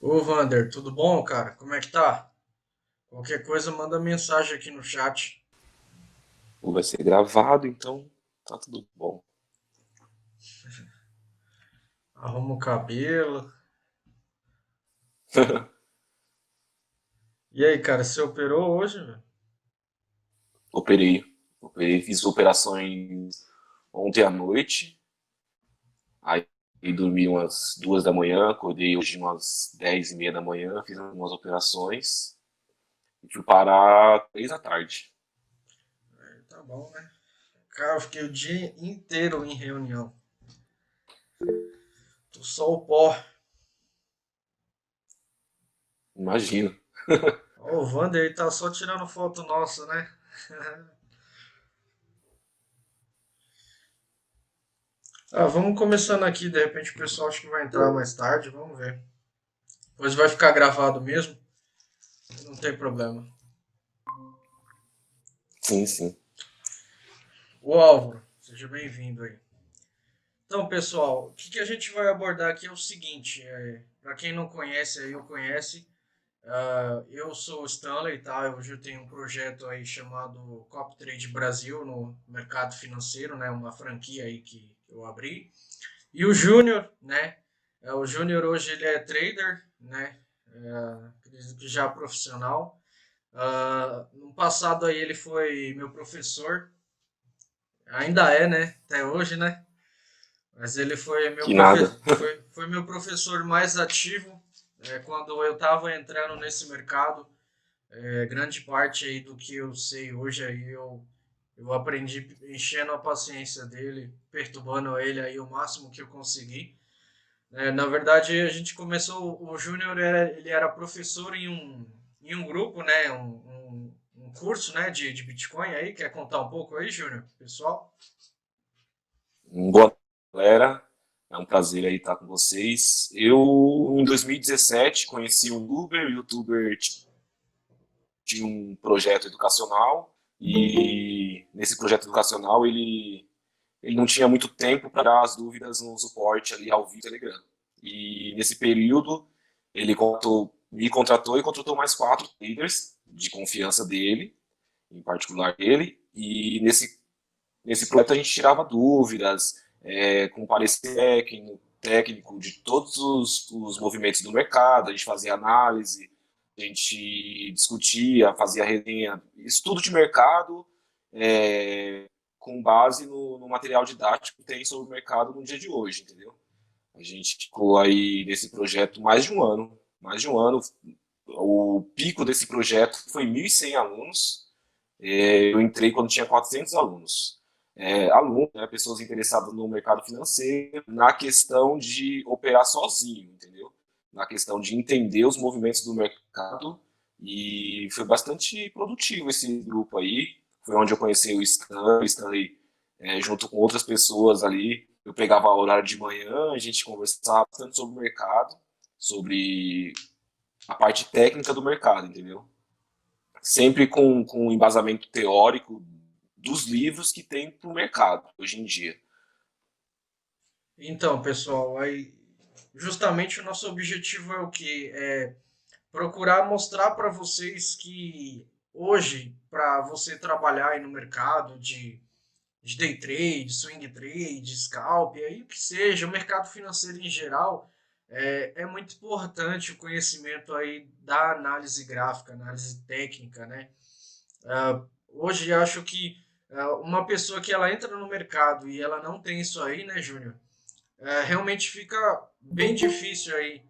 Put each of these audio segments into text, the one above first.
Ô Vander, tudo bom, cara? Como é que tá? Qualquer coisa, manda mensagem aqui no chat. Vai ser gravado, então tá tudo bom. Arruma o cabelo. E aí, cara, você operou hoje, velho? Operei. Operei, fiz operações ontem à noite, aí dormi umas 2 da manhã, acordei hoje umas 10h30 da manhã, fiz algumas operações e fui parar 3 da tarde. Tá bom, né? Cara, eu fiquei o dia inteiro em reunião. Tô só o pó. Imagino. Ó, o Vander aí tá só tirando foto nossa, né? Ah, vamos começando aqui, de repente o pessoal acho que vai entrar mais tarde, vamos ver. Depois vai ficar gravado mesmo, não tem problema. Sim, sim. O Álvaro, seja bem-vindo aí. Então, pessoal, o que a gente vai abordar aqui é o seguinte, para quem não conhece aí ou conhece, eu sou o Stanley, tá? Hoje eu tenho um projeto aí chamado Cop Trade Brasil no mercado financeiro, né? Uma franquia aí que eu abri. E o Júnior, né? O Júnior hoje ele é trader, né? Acredito que já profissional. No passado aí ele foi meu professor, ainda é, né? Até hoje, né? Mas ele foi Que nada. foi meu professor mais ativo quando eu estava entrando nesse mercado. Grande parte aí do que eu sei hoje aí eu aprendi enchendo a paciência dele, perturbando ele aí o máximo que eu consegui. Na verdade, a gente começou, o Júnior ele era professor em um grupo, né, um curso, né, de Bitcoin aí. Quer contar um pouco aí, Júnior, pessoal? Boa galera, é um prazer aí estar com vocês. Eu, em 2017, conheci um youtuber tinha um projeto educacional e nesse projeto educacional ele não tinha muito tempo para dar as dúvidas no suporte ali ao vivo do Telegram. E nesse período me contratou e contratou mais 4 traders de confiança dele, em particular ele, e nesse projeto a gente tirava dúvidas, com parecer técnico de todos os movimentos do mercado, a gente fazia análise, a gente discutia, fazia resenha, estudo de mercado, com base no material didático que tem sobre o mercado no dia de hoje, entendeu? A gente ficou aí nesse projeto mais de um ano. O pico desse projeto foi 1.100 alunos. Eu entrei quando tinha 400 alunos. Alunos, né, pessoas interessadas no mercado financeiro, na questão de operar sozinho, entendeu? Na questão de entender os movimentos do mercado. E foi bastante produtivo esse grupo aí. Foi onde eu conheci o Stanley junto com outras pessoas ali. Eu pegava o horário de manhã, a gente conversava bastante sobre o mercado, sobre a parte técnica do mercado, entendeu? Sempre com um embasamento teórico dos livros que tem para o mercado hoje em dia. Então, pessoal, aí justamente o nosso objetivo é o quê? É procurar mostrar para vocês que hoje, para você trabalhar aí no mercado de day trade, swing trade, scalp, aí o que seja, o mercado financeiro em geral, é muito importante o conhecimento aí da análise gráfica, análise técnica, né? Hoje acho que uma pessoa que ela entra no mercado e ela não tem isso aí, né, Júnior? Realmente fica bem difícil aí,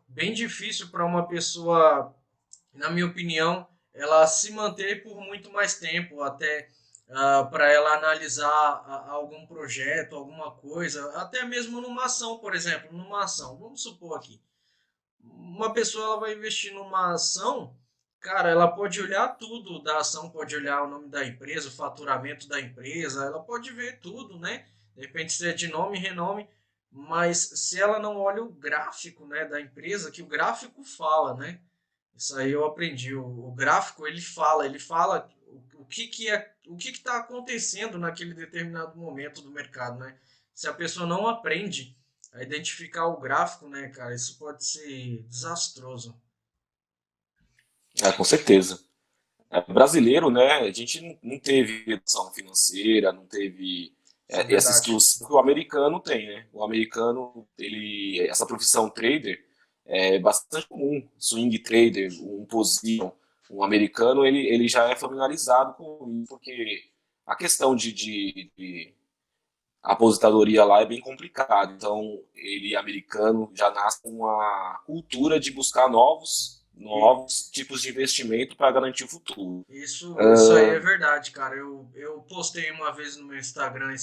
bem difícil para uma pessoa, na minha opinião, ela se manter por muito mais tempo, até para ela analisar algum projeto, alguma coisa, até mesmo numa ação, por exemplo, numa ação. Vamos supor aqui, uma pessoa ela vai investir numa ação, cara, ela pode olhar tudo da ação, pode olhar o nome da empresa, o faturamento da empresa, ela pode ver tudo, né? De repente se é de nome e renome, mas se ela não olha o gráfico, né, da empresa, que o gráfico fala, né? Isso aí eu aprendi. O gráfico ele fala o que que é, o que está acontecendo naquele determinado momento do mercado, né? Se a pessoa não aprende a identificar o gráfico, né, cara, isso pode ser desastroso. Com certeza. Brasileiro, né, a gente não teve educação financeira, não teve Isso é essa verdade. instrução que o americano tem, né? O americano, essa profissão trader é bastante comum. Swing trader, um position, um americano, ele já é familiarizado com isso, porque a questão de aposentadoria lá é bem complicada. Então, ele, americano, já nasce com uma cultura de buscar E novos tipos de investimento para garantir o futuro. isso aí é verdade, cara. Eu postei uma vez no meu Instagram,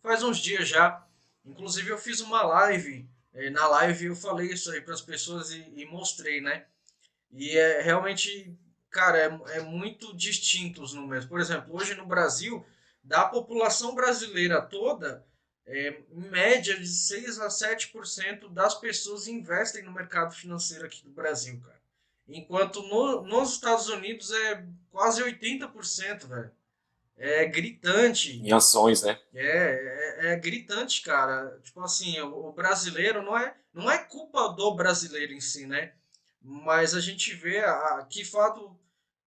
faz uns dias já. Inclusive eu fiz uma live. Na live eu falei isso aí para as pessoas e mostrei, né? E é realmente, cara, é muito distinto os números. Por exemplo, hoje no Brasil, da população brasileira toda, em média de 6 a 7% das pessoas investem no mercado financeiro aqui do Brasil, cara. Enquanto nos Estados Unidos é quase 80%, velho. É gritante. Em ações, né? É gritante, cara. Tipo assim, o brasileiro não é culpa do brasileiro em si, né? Mas a gente vê que fato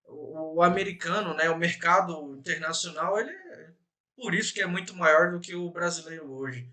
o americano, né, o mercado internacional, ele é por isso que é muito maior do que o brasileiro hoje.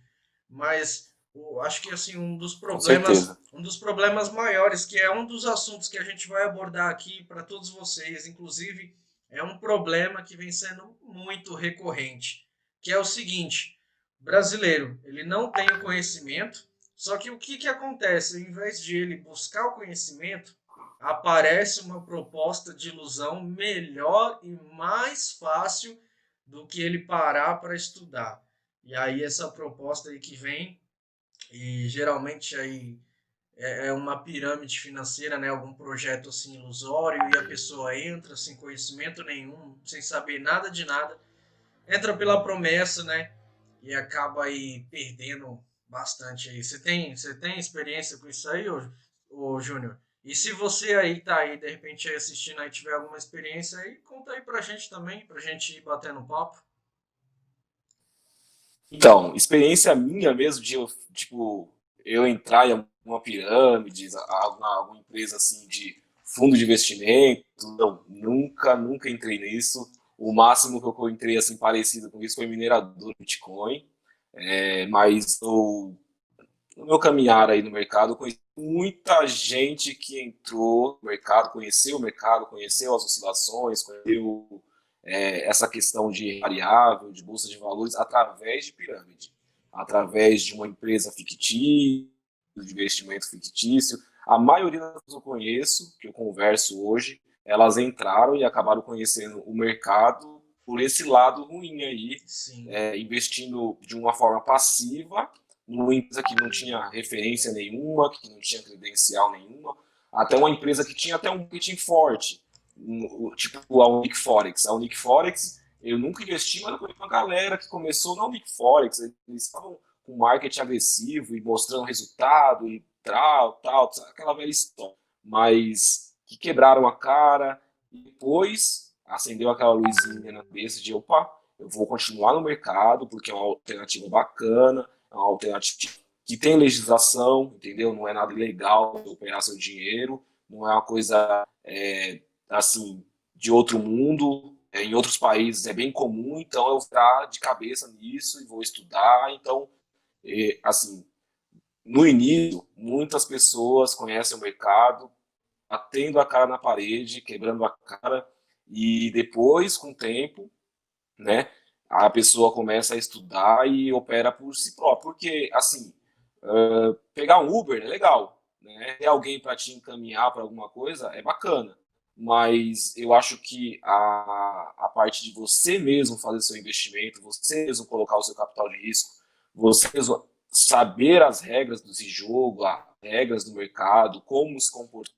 Mas acho que assim Com certeza. um dos problemas maiores, que é um dos assuntos que a gente vai abordar aqui para todos vocês, inclusive é um problema que vem sendo muito recorrente, que é o seguinte: o brasileiro, ele não tem o conhecimento, só que o que que acontece? Ao invés de ele buscar o conhecimento, aparece uma proposta de ilusão melhor e mais fácil do que ele parar para estudar. E aí essa proposta aí que vem, e geralmente aí é uma pirâmide financeira, né? Algum projeto assim ilusório e a pessoa entra sem conhecimento nenhum, sem saber nada de nada, entra pela promessa, né? E acaba aí perdendo bastante aí. Você tem experiência com isso aí, ô Júnior? E se você aí tá aí, de repente aí assistindo aí, tiver alguma experiência aí, conta aí pra gente também, pra gente ir batendo papo. Então, experiência minha mesmo de eu, tipo, eu entrar em uma pirâmide, alguma empresa assim de fundo de investimento, não, nunca entrei nisso. O máximo que eu entrei assim parecido com isso foi minerador de Bitcoin. Mas no meu caminhar aí no mercado, eu conheci muita gente que entrou no mercado, conheceu o mercado, conheceu as oscilações, conheceu essa questão de variável, de bolsa de valores, através de pirâmide, através de uma empresa fictícia, de investimento fictício. A maioria das pessoas que eu conheço, que eu converso hoje, elas entraram e acabaram conhecendo o mercado por esse lado ruim aí, Sim. investindo de uma forma passiva numa empresa que não tinha referência nenhuma, que não tinha credencial nenhuma, até uma empresa que tinha até um marketing forte, tipo a Unique Forex. A Unique Forex, eu nunca investi, mas eu conheço uma galera que começou na Unique Forex, eles estavam com marketing agressivo e mostrando resultado e tal, aquela velha história. Mas que quebraram a cara e depois acendeu aquela luzinha na cabeça de opa, eu vou continuar no mercado porque é uma alternativa bacana, é uma alternativa que tem legislação, entendeu? Não é nada ilegal operar seu dinheiro, não é uma coisa assim de outro mundo. Em outros países é bem comum, então eu vou ficar de cabeça nisso e vou estudar. Então, assim, no início, muitas pessoas conhecem o mercado, batendo a cara na parede, quebrando a cara, e depois, com o tempo, né, a pessoa começa a estudar e opera por si própria. Porque, assim, pegar um Uber é legal, né? Ter alguém para te encaminhar para alguma coisa é bacana. Mas eu acho que a parte de você mesmo fazer seu investimento, você mesmo colocar o seu capital de risco, você mesmo saber as regras desse jogo, as regras do mercado, como se comportar,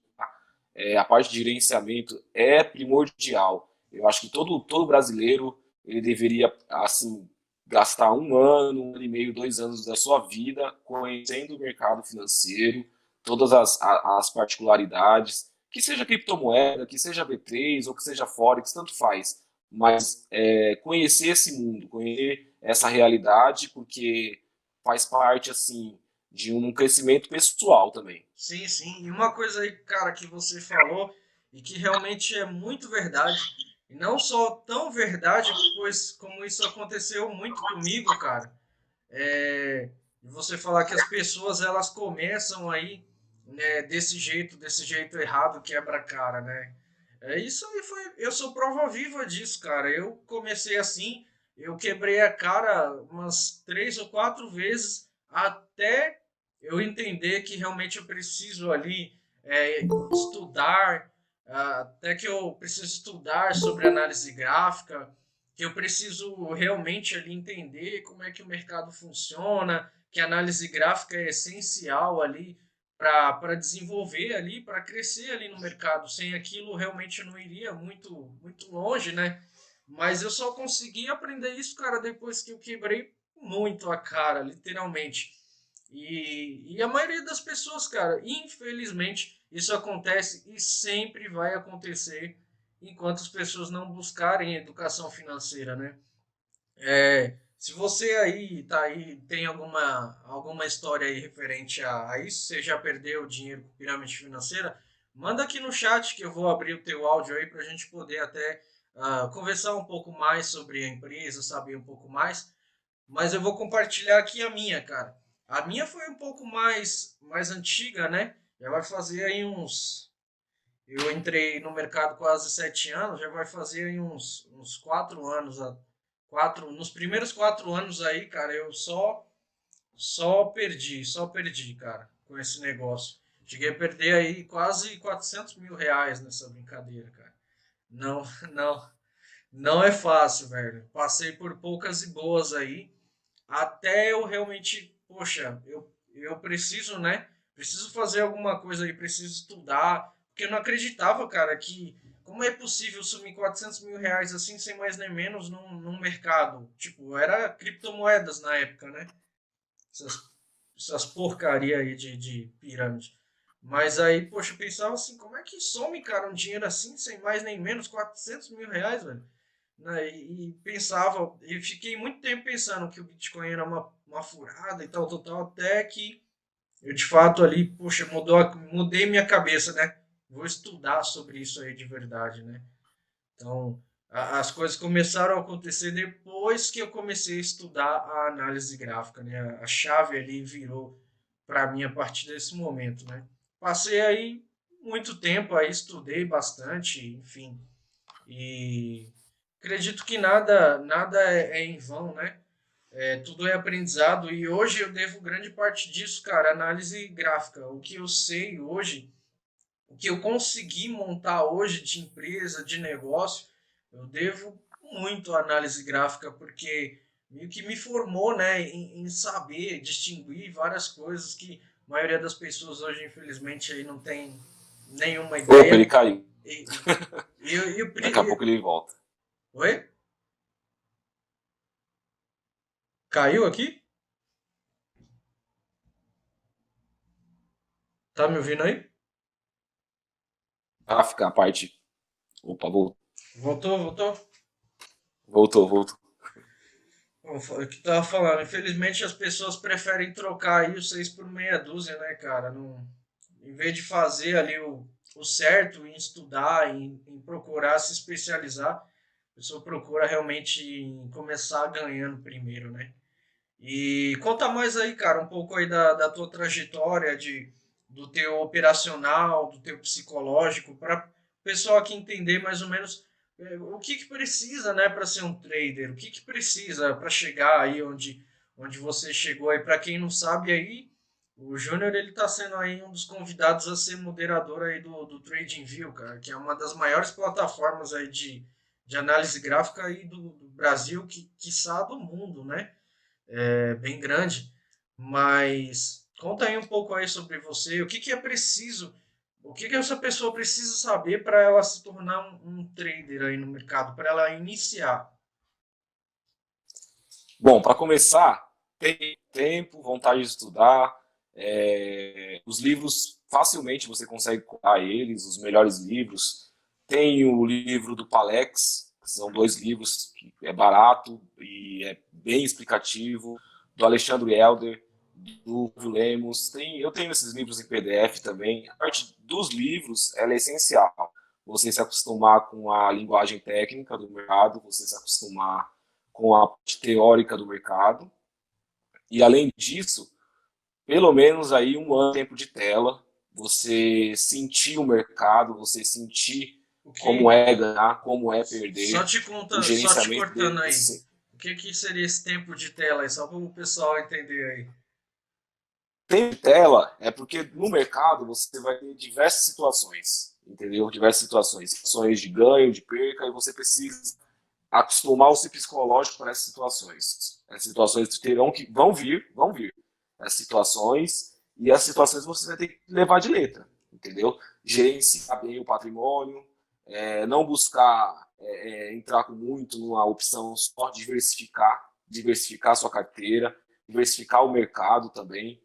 a parte de gerenciamento é primordial. Eu acho que todo brasileiro ele deveria assim gastar um ano e meio, 2 anos da sua vida conhecendo o mercado financeiro, todas as particularidades, que seja criptomoeda, que seja B3 ou que seja Forex, tanto faz. Mas conhecer esse mundo, conhecer essa realidade, porque faz parte assim de um crescimento pessoal também. Sim, sim. E uma coisa aí, cara, que você falou e que realmente é muito verdade. E não só tão verdade, pois como isso aconteceu muito comigo, cara. É, você falar que as pessoas elas começam aí, né, desse jeito errado, quebra a cara, né? Isso aí foi, eu sou prova viva disso, cara. Eu comecei assim, eu quebrei a cara umas 3 ou 4 vezes até eu entender que realmente eu preciso ali estudar, até que eu preciso estudar sobre análise gráfica, que eu preciso realmente ali entender como é que o mercado funciona, que a análise gráfica é essencial ali para desenvolver ali, para crescer ali no mercado. Sem aquilo, realmente eu não iria muito longe, né? Mas eu só consegui aprender isso, cara, depois que eu quebrei muito a cara, literalmente. E a maioria das pessoas, cara, infelizmente, isso acontece e sempre vai acontecer enquanto as pessoas não buscarem educação financeira, né? Se você aí tá aí, tem alguma história aí referente a isso, você já perdeu dinheiro com pirâmide financeira, manda aqui no chat que eu vou abrir o teu áudio aí para a gente poder até conversar um pouco mais sobre a empresa, saber um pouco mais. Mas eu vou compartilhar aqui a minha, cara. A minha foi um pouco mais antiga, né? Já vai fazer aí uns. Eu entrei no mercado quase 7 anos, já vai fazer aí uns 4 anos. Nos primeiros 4 anos aí, cara, eu só perdi, cara, com esse negócio. Cheguei a perder aí quase R$ 400.000 nessa brincadeira, cara. Não, não, não é fácil, velho. Passei por poucas e boas aí, até eu realmente, poxa, eu preciso, né? Preciso fazer alguma coisa aí, preciso estudar, porque eu não acreditava, cara, que como é possível sumir R$ 400.000 assim, sem mais nem menos, num mercado? Tipo, era criptomoedas na época, né? Essas, essas porcaria aí de pirâmide. Mas aí, poxa, eu pensava assim, como é que some, cara, um dinheiro assim, sem mais nem menos, R$ 400.000, velho? Né? E pensava, e fiquei muito tempo pensando que o Bitcoin era uma furada e tal, até que eu de fato ali, poxa, mudei minha cabeça, né? Vou estudar sobre isso aí de verdade, né? Então, as coisas começaram a acontecer depois que eu comecei a estudar a análise gráfica, né? A chave ali virou para mim a partir desse momento, né? Passei aí muito tempo aí, estudei bastante, enfim, e acredito que nada é em vão, né? Tudo é aprendizado e hoje eu devo grande parte disso, cara, análise gráfica. O que eu sei hoje, o que eu consegui montar hoje de empresa, de negócio, eu devo muito à análise gráfica, porque meio que me formou, né, em saber distinguir várias coisas que a maioria das pessoas hoje, infelizmente, aí não tem nenhuma Opa, ele ideia. caiu. E, e, e, Daqui a pouco ele volta. Oi? Caiu aqui? Tá me ouvindo aí? Gráfica, a parte. Opa, voltou. Voltou? Voltou. Bom, foi o que tava falando. Infelizmente as pessoas preferem trocar aí o 6 por meia dúzia, né, cara? Não, em vez de fazer ali o certo, em estudar, em procurar se especializar, a pessoa procura realmente em começar ganhando primeiro, né? E conta mais aí, cara, um pouco aí da tua trajetória, do teu operacional, do teu psicológico, para o pessoal aqui entender mais ou menos o que precisa, né, para ser um trader, o que precisa para chegar aí onde você chegou aí. Para quem não sabe aí, o Júnior ele está sendo aí um dos convidados a ser moderador aí do TradingView, cara, que é uma das maiores plataformas aí de análise gráfica aí do Brasil, quiçá do mundo, né? Bem grande, mas conta aí um pouco aí sobre você, o que é preciso, o que essa pessoa precisa saber para ela se tornar um trader aí no mercado, para ela iniciar. Bom, para começar, tem tempo, vontade de estudar. Os livros, facilmente você consegue comprar eles, os melhores livros. Tem o livro do Palex, que são 2 livros, que é barato e é bem explicativo, do Alexandre Helder, do Lemos. Eu tenho esses livros em PDF também. A parte dos livros, ela é essencial. Você se acostumar com a linguagem técnica do mercado, você se acostumar com a parte teórica do mercado. E além disso, pelo menos aí um ano de tempo de tela, você sentir o mercado, você sentir O como que, é ganhar, como é perder, o só te gerenciamento cortando aí. desse O que seria esse tempo de tela aí? Só para o pessoal entender aí. tempo de tela é porque no mercado você vai ter diversas situações, entendeu? Diversas situações, situações de ganho, de perca, e você precisa acostumar o seu psicológico para essas situações. As situações terão que vão vir. As situações e as situações você vai ter que levar de letra, entendeu? Gerenciar bem o patrimônio, não buscar entrar com muito numa opção só, diversificar a sua carteira, diversificar o mercado também.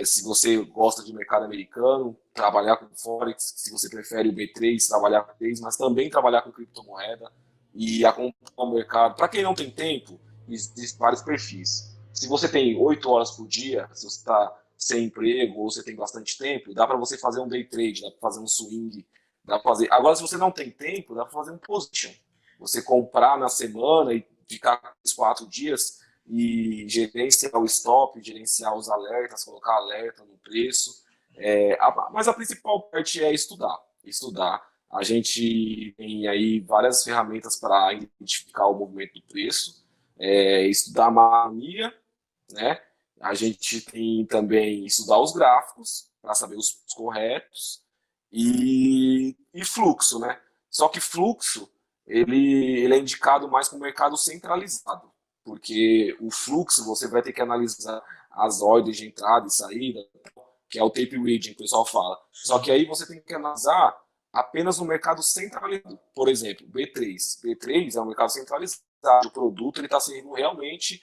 Se você gosta de mercado americano, trabalhar com Forex, se você prefere o B3, trabalhar com B3, mas também trabalhar com criptomoeda e acompanhar o mercado. Para quem não tem tempo, existem vários perfis. Se você tem 8 horas por dia, se você está sem emprego ou você tem bastante tempo, dá para você fazer um day trade, dá para fazer um swing, dá para fazer. Agora, se você não tem tempo, dá para fazer um position. Você comprar na semana e ficar os 4 dias e gerenciar o stop, gerenciar os alertas, colocar alerta no preço. Mas a principal parte é estudar. Estudar. A gente tem aí várias ferramentas para identificar o movimento do preço, estudar a macroeconomia, né? A gente tem também estudar os gráficos para saber os corretos e fluxo, né? Só que fluxo ele é indicado mais para o mercado centralizado, porque o fluxo você vai ter que analisar as ordens de entrada e saída, que é o tape reading que o pessoal fala. Só que Sim. aí você tem que analisar apenas no mercado centralizado. Por exemplo, B3. B3 é um mercado centralizado. O produto está sendo realmente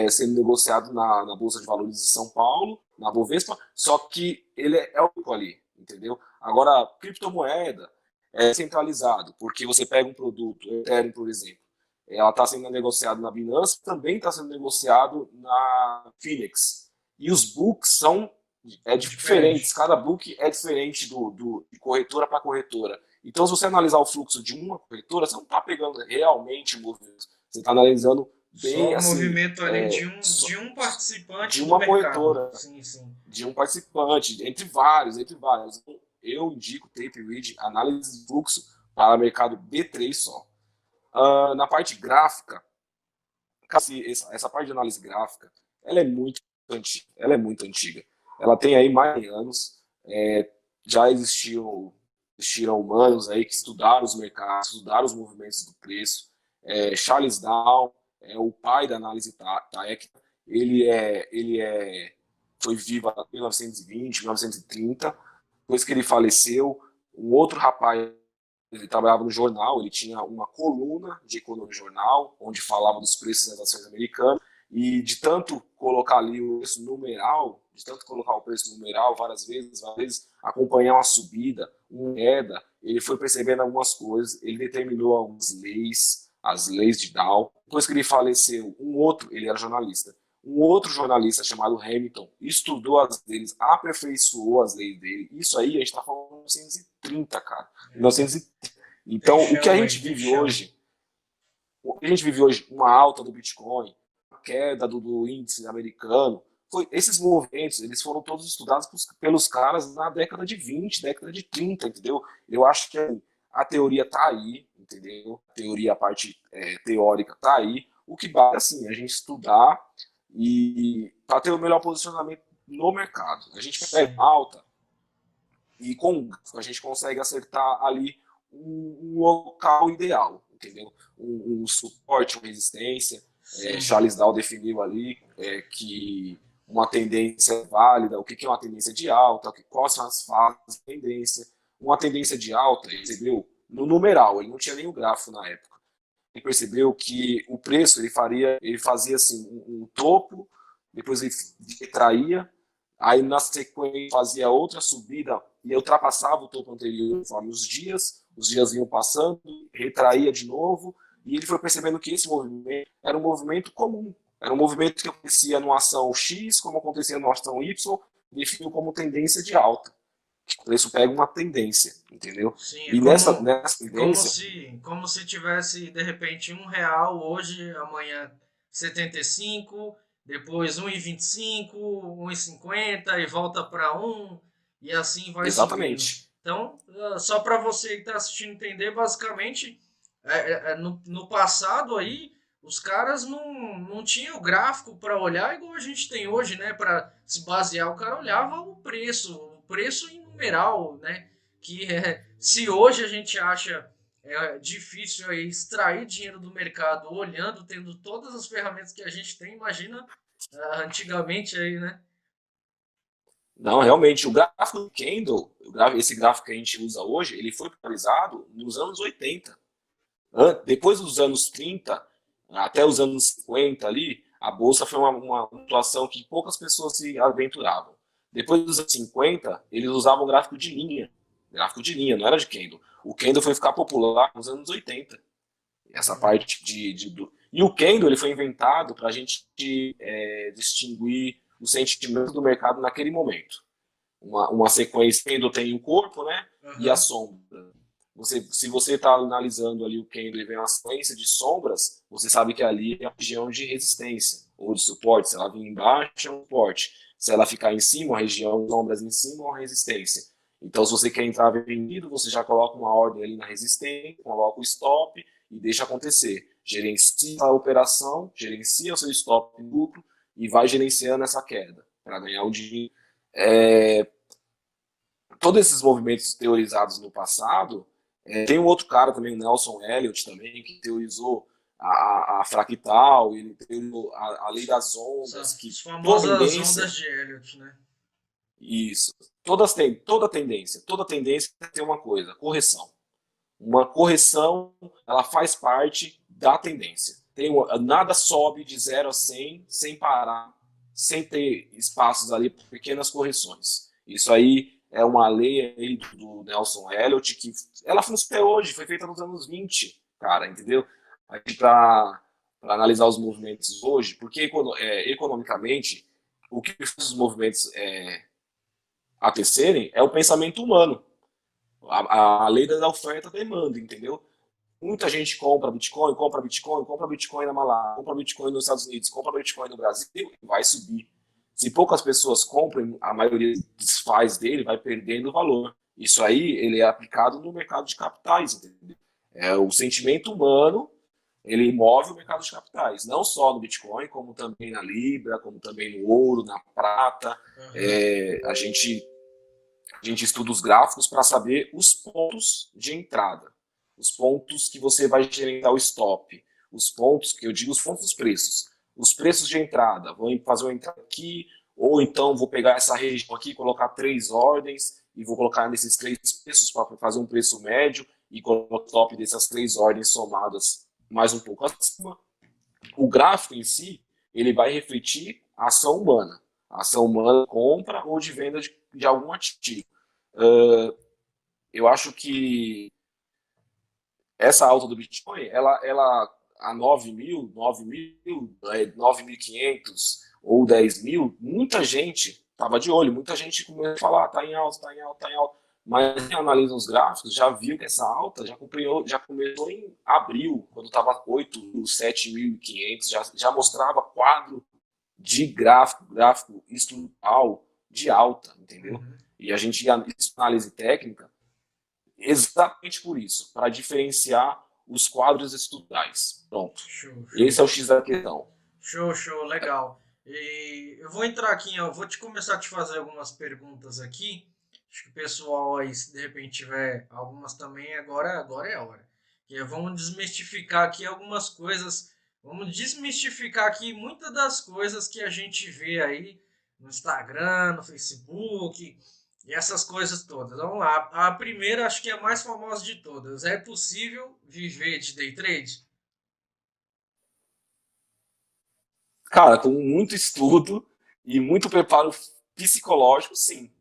sendo negociado na Bolsa de Valores de São Paulo, na Bovespa, só que ele é o único ali, entendeu? Agora, criptomoeda é centralizado, porque você pega um produto, Ethereum, por exemplo, ela está sendo negociada na Binance, também está sendo negociado na Phoenix. E os books são diferentes, Diferente. cada book é diferente de corretora para corretora. Então, se você analisar o fluxo de uma corretora, você não está pegando realmente o movimento. Você está analisando Só bem o assim, movimento ali de um de participante do uma mercado. corretora, Sim, sim. de um participante, entre vários, entre vários. Eu indico Tape Read, análise de fluxo para mercado B3 só. Na parte gráfica, essa parte de análise gráfica, ela é muito antiga. Ela é muito antiga. Ela tem aí mais de anos. Já existiram humanos aí que estudaram os mercados, estudaram os movimentos do preço. Charles Dow é o pai da análise técnica. Foi vivo em 1920, 1930. Depois que ele faleceu, um outro rapaz, ele trabalhava no jornal, ele tinha uma coluna de economia no jornal, onde falava dos preços das ações americanas, e de tanto colocar ali o preço numeral, de tanto colocar o preço numeral várias vezes, acompanhar uma subida, uma queda, ele foi percebendo algumas coisas, ele determinou algumas leis, as leis de Dow. Depois que ele faleceu, ele era jornalista, um outro jornalista chamado Hamilton estudou as leis, aperfeiçoou as leis dele. Isso aí a gente está falando de 1930, cara. É, 1930. tem Então, chão aí, tem chão. o que a gente vive hoje, uma alta do Bitcoin, a queda do índice americano, esses movimentos, eles foram todos estudados pelos caras na década de 20, década de 30, entendeu? Eu acho que a teoria tá aí, entendeu? A teoria, a parte teórica tá aí. O que vale, assim, a gente estudar e para ter o melhor posicionamento no mercado. A gente pega Sim. alta e com a gente consegue acertar ali um local ideal, entendeu? Um suporte, uma resistência. Sim. Charles Dow definiu ali que uma tendência válida, o que é uma tendência de alta, quais são as fases da tendência. Uma tendência de alta, ele percebeu no numeral, ele não tinha nem o gráfico na época. Ele percebeu que o preço ele fazia assim um topo, depois ele retraía, aí na sequência fazia outra subida e ultrapassava o topo anterior conforme os dias iam passando, retraía de novo, e ele foi percebendo que esse movimento era um movimento comum, Era um movimento que acontecia numa ação X, como acontecia numa ação Y, definiu como tendência de alta. O preço pega uma tendência, entendeu? Sim, E nessa tendência, como se tivesse de repente R$ 1 hoje, amanhã 75, depois 1,25, 1,50 e volta para 1 e assim vai subindo. exatamente. Então, só para você que está assistindo entender, basicamente, no passado aí, os caras não tinham gráfico para olhar igual a gente tem hoje, né? Para se basear, o cara olhava o preço em numeral, né? Que se hoje a gente acha difícil aí extrair dinheiro do mercado olhando, tendo todas as ferramentas que a gente tem, imagina antigamente aí, né? Não, realmente, o gráfico do Candle, esse gráfico que a gente usa hoje, ele foi popularizado nos anos 80. Depois dos anos 30, até os anos 50 ali, a bolsa foi uma situação que poucas pessoas se aventuravam. Depois dos anos 50, eles usavam gráfico de linha, não era de candle. O candle foi ficar popular nos anos 80. Essa Uhum. parte E o candle ele foi inventado para a gente distinguir o sentimento do mercado naquele momento. Uma sequência, candle tem o corpo, né? E a Uhum. sombra. Se você está analisando ali o candle e vem uma sequência de sombras, você sabe que ali é a região de resistência ou de suporte. Se ela vir embaixo, é um suporte. Se ela ficar em cima, a região de sombras em cima, é uma resistência. Então, se você quer entrar vendido, você já coloca uma ordem ali na resistência, coloca o stop e deixa acontecer. Gerencia a operação, gerencia o seu stop lucro e vai gerenciando essa queda para ganhar o dinheiro. É, todos esses movimentos teorizados no passado, tem um outro cara também, o Nelson Elliott também, que teorizou a fractal, ele teorizou a lei das ondas, que As toda famosas tendência, ondas de Elliott, né? isso, toda tendência tem uma coisa, correção. Uma correção, ela faz parte da tendência. Nada sobe de 0 a 100 sem parar, sem ter espaços ali para pequenas correções. Isso aí é uma lei aí do Nelson Elliott que ela funciona até hoje, foi feita nos anos 20, cara, entendeu? Para analisar os movimentos hoje, porque economicamente o que faz os movimentos acontecerem é o pensamento humano. A lei da oferta e demanda, entendeu? Muita gente compra Bitcoin, compra Bitcoin, compra Bitcoin na Malásia, compra Bitcoin nos Estados Unidos, compra Bitcoin no Brasil e vai subir. Se poucas pessoas compram, a maioria desfaz dele, vai perdendo valor. Isso aí ele é aplicado no mercado de capitais, entendeu? É o sentimento humano, ele move o mercado de capitais, não só no Bitcoin, como também na Libra, como também no ouro, na prata. Uhum. A gente estuda os gráficos para saber os pontos de entrada, os pontos que você vai gerenciar o stop, os pontos que eu digo, os pontos dos preços, os preços de entrada. Vou fazer uma entrada aqui, ou então vou pegar essa região aqui, colocar 3 ordens e vou colocar nesses 3 preços para fazer um preço médio e colocar o stop dessas 3 ordens somadas mais um pouco acima. O gráfico em si, ele vai refletir a ação humana. A ação humana de compra ou de venda de algum ativo. Eu acho que essa alta do Bitcoin, ela a 9 mil, 9.500 ou 10 mil, muita gente estava de olho, muita gente começou a falar, está em alta, está em alta, está em alta. Mas quem analisa os gráficos já viu que essa alta já começou em abril, quando estava 8 mil, 7.500, já mostrava quadro de gráfico estrutural de alta, entendeu? Uhum. E a gente ia análise técnica exatamente por isso, para diferenciar os quadros estruturais. Pronto. Show, show. Esse é o X da questão. Show, show, legal. E eu vou entrar aqui, eu vou começar a te fazer algumas perguntas aqui. Acho que o pessoal aí, se de repente tiver algumas também, agora é a hora. Vamos desmistificar aqui algumas coisas. Vamos desmistificar aqui muitas das coisas que a gente vê aí no Instagram, no Facebook e essas coisas todas. Vamos lá. A primeira, acho que é a mais famosa de todas. É possível viver de day trade? Cara, com muito estudo e muito preparo psicológico, sim,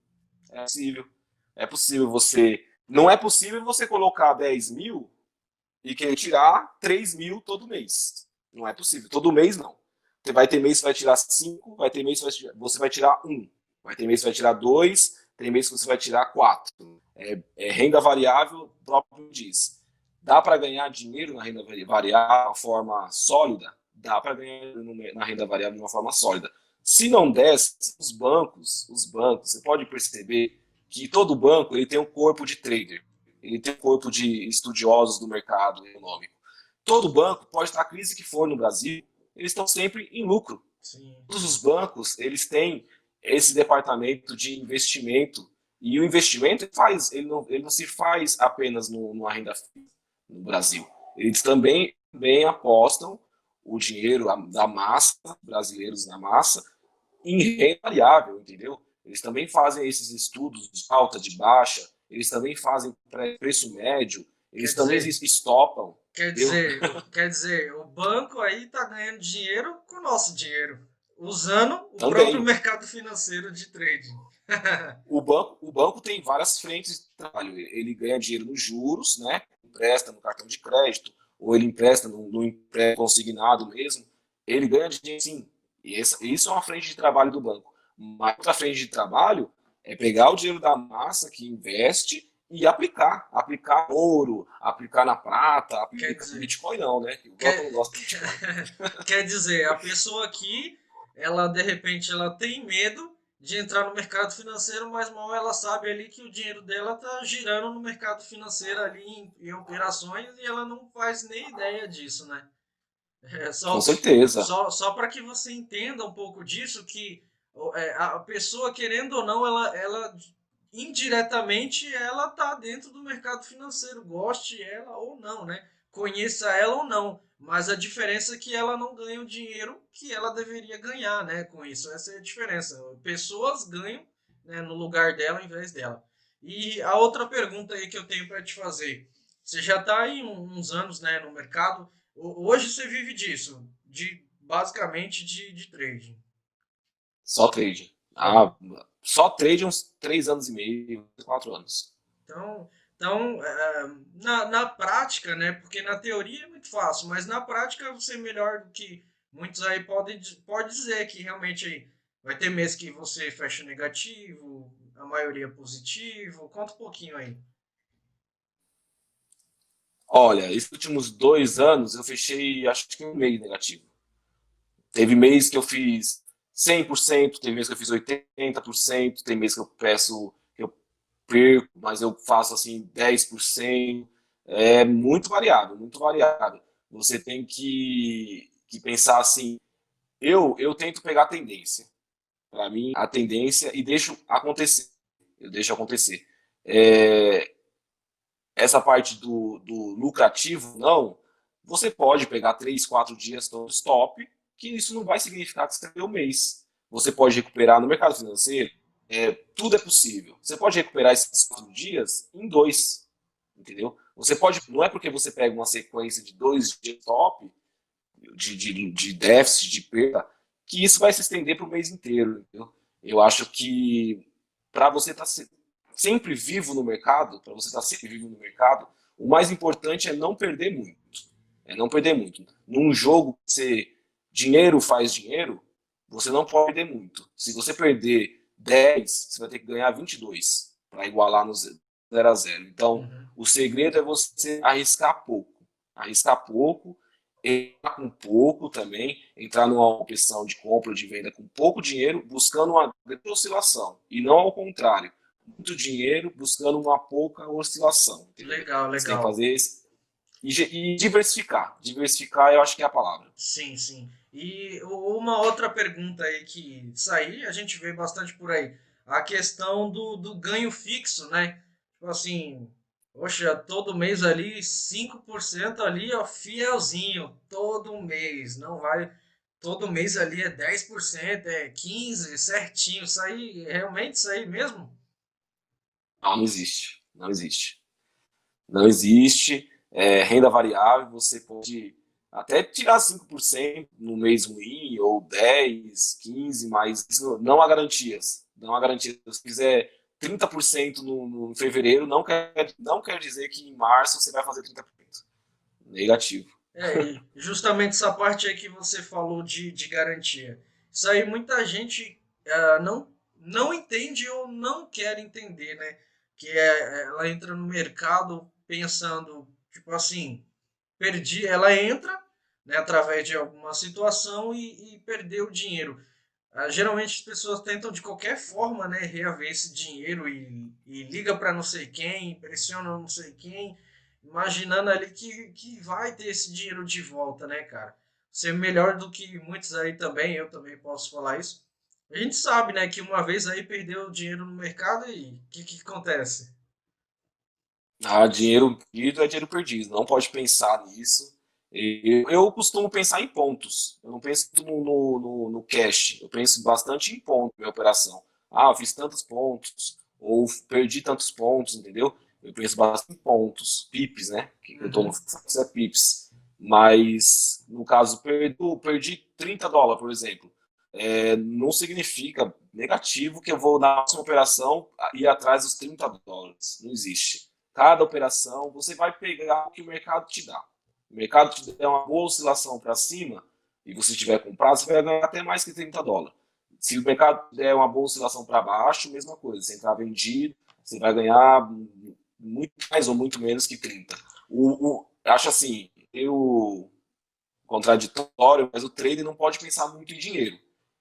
é possível. É possível você. Não é possível você colocar 10 mil e querer tirar 3 mil todo mês. Não é possível. Todo mês não. vai ter mês que vai tirar 5, vai ter mês que você vai tirar 1, vai ter mês que vai tirar 2, tem mês que você vai tirar 4. Renda variável, o próprio diz. Dá para ganhar dinheiro na renda variável de uma forma sólida? Dá para ganhar na renda variável de uma forma sólida. Se não der, os bancos, você pode perceber que todo banco ele tem um corpo de trader, ele tem um corpo de estudiosos do mercado econômico. Todo banco, pode estar a crise que for no Brasil, eles estão sempre em lucro. Sim. Todos os bancos, eles têm esse departamento de investimento, e o investimento ele não se faz apenas numa renda fixa no Brasil. Eles também apostam o dinheiro da massa, brasileiros na massa, em renda variável, entendeu? Eles também fazem esses estudos de alta, de baixa, eles também fazem preço médio, eles também estopam. Quer dizer, o banco aí tá ganhando dinheiro com o nosso dinheiro, usando o Também. próprio mercado financeiro de trading. O banco tem várias frentes de trabalho. Ele ganha dinheiro nos juros, né? Empresta no cartão de crédito, ou ele empresta no empréstimo consignado mesmo. Ele ganha dinheiro sim. E isso é uma frente de trabalho do banco. Mas outra frente de trabalho é pegar o dinheiro da massa que investe e aplicar. Aplicar ouro, aplicar na prata, aplicar no Bitcoin não, né? O banco não gosta de Bitcoin. Quer dizer, a pessoa aqui, ela de repente ela tem medo de entrar no mercado financeiro, mas mal ela sabe ali que o dinheiro dela tá girando no mercado financeiro ali em operações e ela não faz nem ideia disso, né? Com certeza. Só para que você entenda um pouco disso, que a pessoa, querendo ou não, ela indiretamente ela tá dentro do mercado financeiro, goste ela ou não, né? Conheça ela ou não, mas a diferença é que ela não ganha o dinheiro que ela deveria ganhar, né? Com isso, essa é a diferença. Pessoas ganham, né, no lugar dela em vez dela. E a outra pergunta aí que eu tenho para te fazer, você já está aí uns anos, né, no mercado. Hoje você vive disso, basicamente de trading. Só trading. Só trading uns 3 anos e meio, 4 anos. Na prática, né? Porque na teoria é muito fácil, mas na prática você é melhor do que muitos aí pode dizer que realmente aí vai ter mês que você fecha negativo, a maioria positivo. Conta um pouquinho aí. Olha, esses últimos 2 anos eu fechei acho que um mês negativo. Teve mês que eu fiz 100%, tem mês que eu fiz 80%, tem mês que eu perco, mas eu faço assim 10%. É muito variável, muito variável. Você tem que pensar assim, eu tento pegar a tendência. Para mim, a tendência e deixo acontecer. Eu deixo acontecer. Essa parte do lucrativo, não. Você pode pegar 3, 4 dias todo stop, que isso não vai significar que você perdeu um mês. Você pode recuperar no mercado financeiro, tudo é possível. Você pode recuperar esses 4 dias em 2, entendeu? Você pode, não é porque você pega uma sequência de 2 dias top, de déficit, de perda, que isso vai se estender para o mês inteiro, entendeu? Eu acho que para você estar sempre vivo no mercado, para você estar sempre vivo no mercado, o mais importante é não perder muito. É não perder muito. Num jogo que dinheiro faz dinheiro, você não pode perder muito. Se você perder 10, você vai ter que ganhar 22 para igualar no 0 a 0. Então, o segredo é você arriscar pouco. Arriscar pouco, entrar com pouco também, entrar numa opção de compra ou de venda com pouco dinheiro, buscando uma grande oscilação. E não ao contrário, muito dinheiro buscando uma pouca oscilação. Entendeu? Legal, Você tem que legal. fazer isso. E diversificar. Diversificar eu acho que é a palavra. Sim, sim. E uma outra pergunta aí que sair, a gente vê bastante por aí. A questão do ganho fixo, né? Tipo assim, poxa, todo mês ali, 5% ali, ó, fielzinho, todo mês. Não vai. Todo mês ali é 10%, é 15%, certinho. Isso aí, realmente isso aí mesmo? Não, não existe. Não existe. Não existe. Renda variável, você pode até tirar 5% no mês ruim, ou 10, 15, mas isso não há garantias. Não há garantias. Se fizer 30% fevereiro, não quer dizer que em março você vai fazer 30%. Negativo. E justamente essa parte aí que você falou de garantia. Isso aí muita gente não entende ou não quer entender, né? Que ela entra no mercado pensando, tipo assim, perdi, ela entra, né, através de alguma situação e perdeu o dinheiro. Geralmente as pessoas tentam de qualquer forma, né, reaver esse dinheiro e liga para não sei quem, pressiona não sei quem, imaginando ali que vai ter esse dinheiro de volta, né, cara? Ser melhor do que muitos aí também, eu também posso falar isso. A gente sabe, né, que uma vez aí perdeu o dinheiro no mercado e o que acontece? Ah, dinheiro perdido é dinheiro perdido, não pode pensar nisso. Eu costumo pensar em pontos, eu não penso no cash, eu penso bastante em ponto, minha operação. Ah, eu fiz tantos pontos, ou perdi tantos pontos, entendeu? Eu penso bastante em pontos, pips, né? Que eu tô no Uhum. Forex é pips. Mas, no caso, perdi US$ 30, por exemplo. Não significa negativo que eu vou na próxima operação ir atrás dos US$ 30. Não existe. Cada operação, você vai pegar o que o mercado te dá. O mercado te der uma boa oscilação para cima e você tiver comprado, você vai ganhar até mais que US$ 30. Se o mercado der uma boa oscilação para baixo, mesma coisa. Se entrar vendido, você vai ganhar muito mais ou muito menos que 30. Acho assim, eu contraditório, mas o trader não pode pensar muito em dinheiro.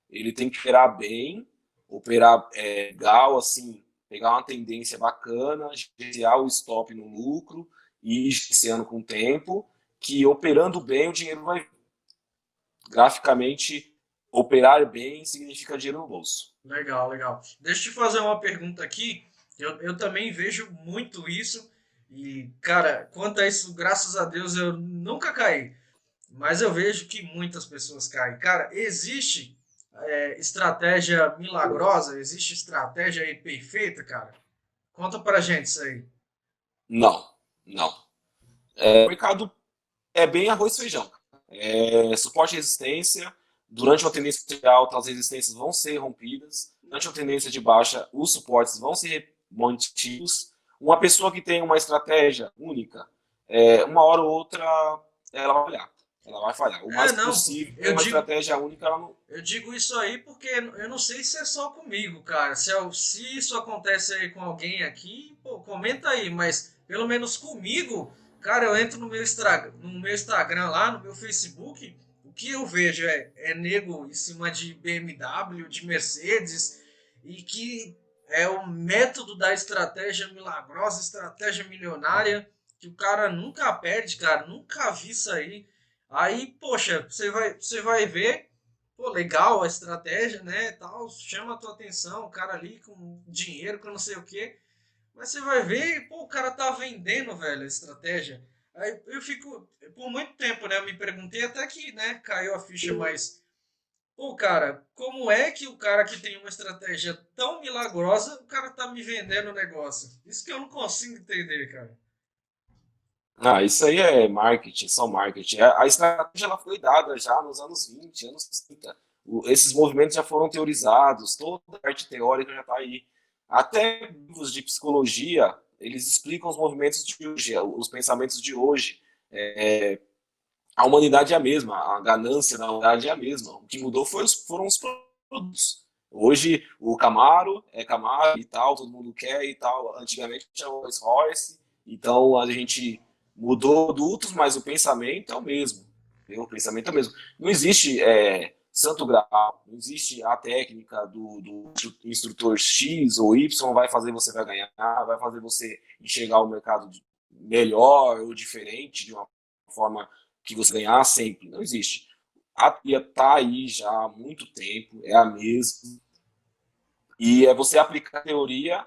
Ele tem que operar bem, operar legal, assim, pegar uma tendência bacana, gerenciar o stop no lucro e ir gerenciando com o tempo, que operando bem o dinheiro vai graficamente operar bem significa dinheiro no bolso. Legal, legal. Deixa eu te fazer uma pergunta aqui. Eu também vejo muito isso. E, cara, quanto a isso, graças a Deus, eu nunca caí. Mas eu vejo que muitas pessoas caem. Cara, existe estratégia milagrosa? Existe estratégia aí perfeita, cara? Conta pra gente isso aí. Não, não. O mercado é bem arroz e feijão. Suporte e resistência. Durante uma tendência de alta, as resistências vão ser rompidas. Durante uma tendência de baixa, os suportes vão ser mantidos. Uma pessoa que tem uma estratégia única, uma hora ou outra, ela vai falhar. Ela vai falhar. O mais Não, possível, eu uma digo, estratégia única, ela não. eu digo isso aí porque eu não sei se é só comigo, cara. Se isso acontece aí com alguém aqui, pô, comenta aí, mas pelo menos comigo, cara, eu entro no meu Instagram lá, no meu Facebook, o que eu vejo é nego em cima de BMW, de Mercedes, e que é o método da estratégia milagrosa, estratégia milionária, que o cara nunca perde, cara, nunca vi isso aí. Aí, poxa, você vai ver. Pô, legal a estratégia, né, tal, chama a tua atenção, o cara ali com dinheiro, com não sei o quê, mas você vai ver, pô, o cara tá vendendo, velho, a estratégia. Aí eu fico, por muito tempo, né, eu me perguntei até que, né, caiu a ficha, mas, pô, cara, como é que o cara que tem uma estratégia tão milagrosa, o cara tá me vendendo o negócio? Isso que eu não consigo entender, cara. Ah, isso aí é marketing, só marketing. A estratégia ela foi dada já nos anos 20, anos 30. Esses movimentos já foram teorizados, toda a parte teórica já está aí. Até livros de psicologia, eles explicam os movimentos de hoje, os pensamentos de hoje. A humanidade é a mesma, a ganância da humanidade é a mesma. O que mudou foram os produtos. Hoje o Camaro é Camaro e tal, todo mundo quer e tal. Antigamente tinha o Rolls Royce, então a gente mudou produtos, mas o pensamento é o mesmo. Entendeu? O pensamento é o mesmo. Não existe santo grau, não existe a técnica do instrutor X ou Y vai fazer você vai ganhar, vai fazer você enxergar o mercado melhor ou diferente de uma forma que você ganhar sempre. Não existe. A teoria está aí já há muito tempo, é a mesma. E é você aplicar a teoria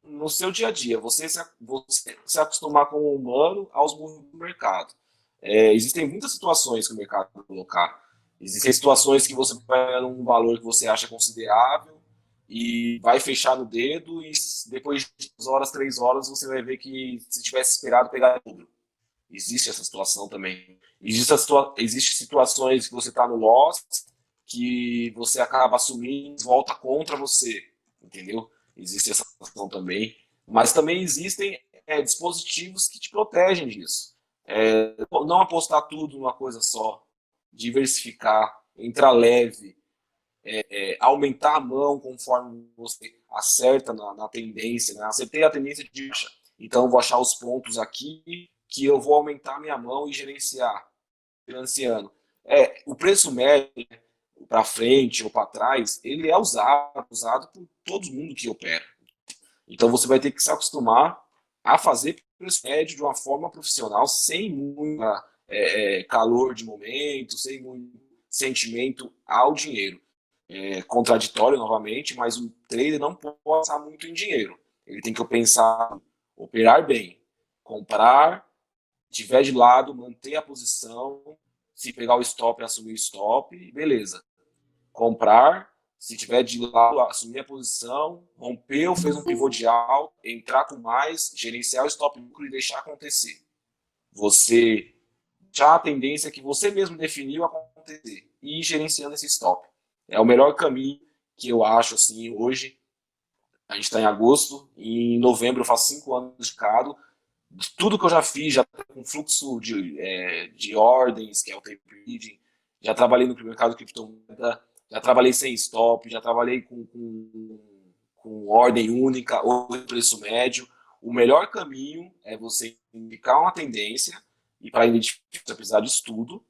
no seu dia a dia, você se acostumar com o humano aos movimentos do mercado. Existem muitas situações que o mercado vai colocar. Existem situações que você vai um valor que você acha considerável e vai fechar no dedo e depois de 2 horas, 3 horas, você vai ver que se tivesse esperado pegar tudo. Existe essa situação também. Existe situações que você está no loss, que você acaba assumindo, volta contra você, entendeu? Existe essa situação também. Mas também existem dispositivos que te protegem disso. Não apostar tudo numa coisa só, diversificar, entrar leve, aumentar a mão conforme você acerta na tendência, né? Acertei a tendência de baixa, então vou achar os pontos aqui que eu vou aumentar minha mão e gerenciar, financiando. O preço médio para frente ou para trás, ele é usado por todo mundo que opera. Então você vai ter que se acostumar a fazer preço médio de uma forma profissional, sem muito calor de momento, sem muito sentimento ao dinheiro. Contraditório novamente, mas o trader não pode passar muito em dinheiro. Ele tem que pensar, operar bem, comprar, tiver de lado, manter a posição, se pegar o stop, assumir o stop, beleza. Comprar, se tiver de lado, assumir a posição, rompeu, fez um pivô de alta, entrar com mais, gerenciar o stop lucro e deixar acontecer. Você já a tendência que você mesmo definiu acontecer e ir gerenciando esse stop. É o melhor caminho que eu acho assim hoje. A gente está em agosto e em novembro eu faço 5 anos de mercado. De tudo que eu já fiz, já com fluxo de ordens, que é o tape reading, já trabalhei no mercado de criptomoeda, já trabalhei sem stop, já trabalhei com ordem única ou preço médio. O melhor caminho é você indicar uma tendência, e para identificar você precisar de estudo,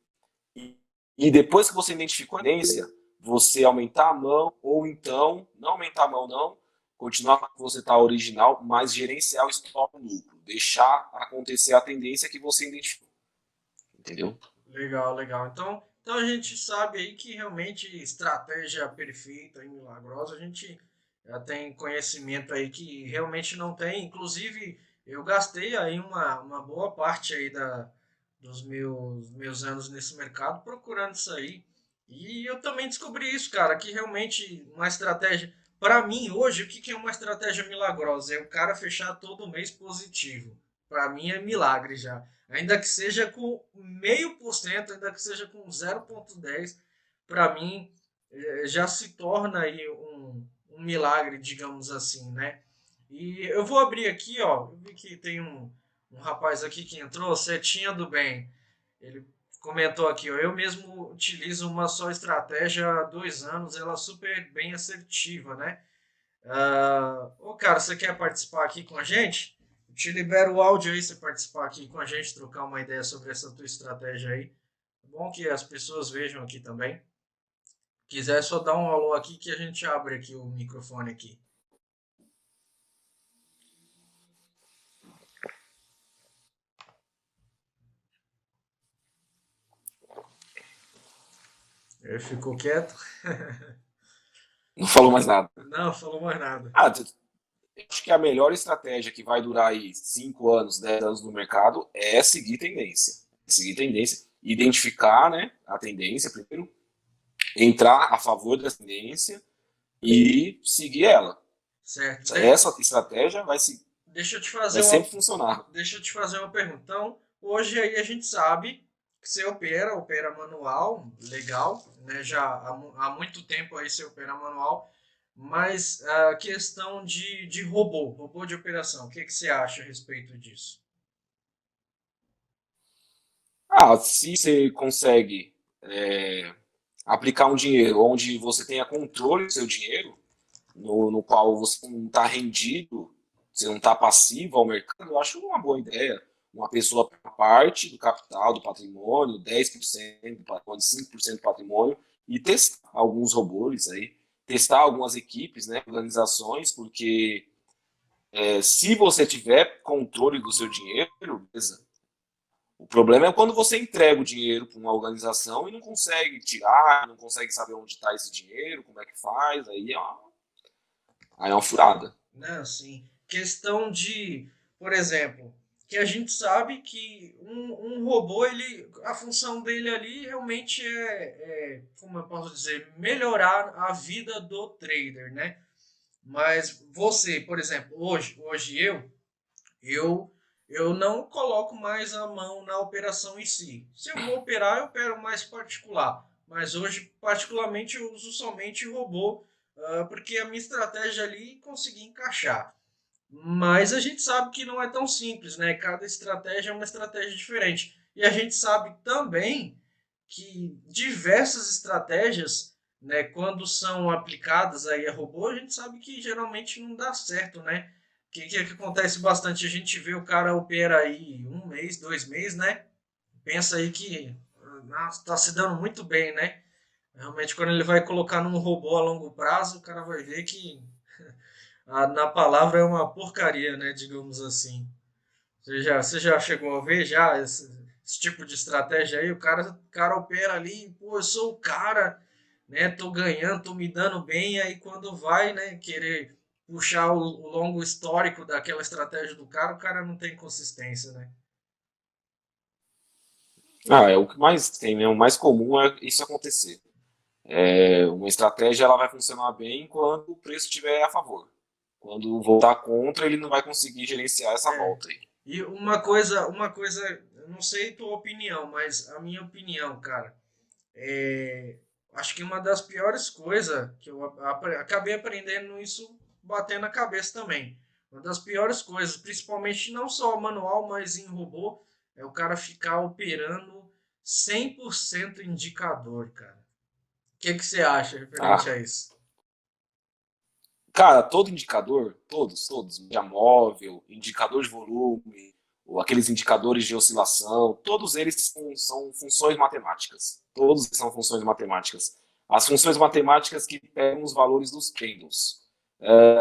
e depois que você identificou a tendência, você aumentar a mão, ou então, não aumentar a mão não, continuar com o que você está original, mas gerenciar o stop lucro, deixar acontecer a tendência que você identificou, entendeu? Legal, legal. Então a gente sabe aí que realmente estratégia perfeita e milagrosa, a gente já tem conhecimento aí que realmente não tem. Inclusive, eu gastei aí uma boa parte aí dos meus anos nesse mercado procurando isso aí. E eu também descobri isso, cara, que realmente uma estratégia. Para mim, hoje, o que que é uma estratégia milagrosa? É o cara fechar todo mês positivo. Para mim é milagre já. Ainda que seja com 0,5%, ainda que seja com 0,10, para mim já se torna aí um milagre, digamos assim, né? E eu vou abrir aqui, ó. Eu vi que tem um rapaz aqui que entrou, Setinha do Bem. Ele comentou aqui, ó. Eu mesmo utilizo uma só estratégia há 2 anos, ela é super bem assertiva, né? Ô, cara, você quer participar aqui com a gente? Eu te libero o áudio aí, você participar aqui com a gente, trocar uma ideia sobre essa tua estratégia aí. É bom que as pessoas vejam aqui também. Quiser só dar um alô aqui que a gente abre aqui o microfone aqui. Ele ficou quieto? Não falou mais nada. Não, falou mais nada. Acho que a melhor estratégia que vai durar aí 5 anos, 10 anos no mercado é seguir tendência. Seguir tendência, identificar, né, a tendência primeiro, entrar a favor da tendência e seguir ela. Certo. Essa estratégia Deixa eu te vai fazer sempre funcionar. deixa eu te fazer uma pergunta. Então, hoje aí a gente sabe que você opera manual, legal, né? Já há muito tempo aí você opera manual, mas a questão de robô de operação, o que que você acha a respeito disso? Se você consegue é, aplicar um dinheiro onde você tenha controle do seu dinheiro, no qual você não está rendido, você não está passivo ao mercado, eu acho uma boa ideia. Uma pessoa parte do capital, do patrimônio, 10% do patrimônio, 5% do patrimônio, e testar alguns robôs aí, testar algumas equipes, né, organizações, porque se você tiver controle do seu dinheiro, beleza. O problema é quando você entrega o dinheiro para uma organização e não consegue tirar, não consegue saber onde está esse dinheiro, como é que faz, aí é uma furada. Não, sim. Questão por exemplo, que a gente sabe que um robô, a função dele ali realmente como eu posso dizer, melhorar a vida do trader, né? Mas você, por exemplo, hoje eu, eu não coloco mais a mão na operação em si. Se eu vou operar, eu opero mais particular. Mas hoje, particularmente, eu uso somente robô, porque a minha estratégia ali consegui encaixar. Mas a gente sabe que não é tão simples, né? Cada estratégia é uma estratégia diferente. E a gente sabe também que diversas estratégias, né, quando são aplicadas aí a robô, a gente sabe que geralmente não dá certo, né? Que acontece bastante, a gente vê o cara opera aí um mês, 2 meses, né? Pensa aí que está se dando muito bem, né? Realmente, quando ele vai colocar num robô a longo prazo, o cara vai ver que na palavra é uma porcaria, né? Digamos assim. Você já chegou a ver já esse tipo de estratégia aí? O cara opera ali, pô, eu sou o cara, né? Tô ganhando, tô me dando bem, aí quando vai, né, querer puxar o longo histórico daquela estratégia do cara, o cara não tem consistência, né? Ah, é o que mais tem, né? O mais comum é isso acontecer. Uma estratégia ela vai funcionar bem quando o preço estiver a favor. Quando voltar contra, ele não vai conseguir gerenciar essa É. volta aí. E uma coisa, eu não sei tua opinião, mas a minha opinião, cara, acho que uma das piores coisas que eu acabei aprendendo isso batendo a cabeça também. Uma das piores coisas, principalmente não só manual, mas em robô, é o cara ficar operando 100% indicador, cara. O que você acha referente a Ah, isso? cara, todo indicador, todos, mídia móvel, indicador de volume, ou aqueles indicadores de oscilação, todos eles são funções matemáticas. Todos eles são funções matemáticas. As funções matemáticas que pegam os valores dos pendles.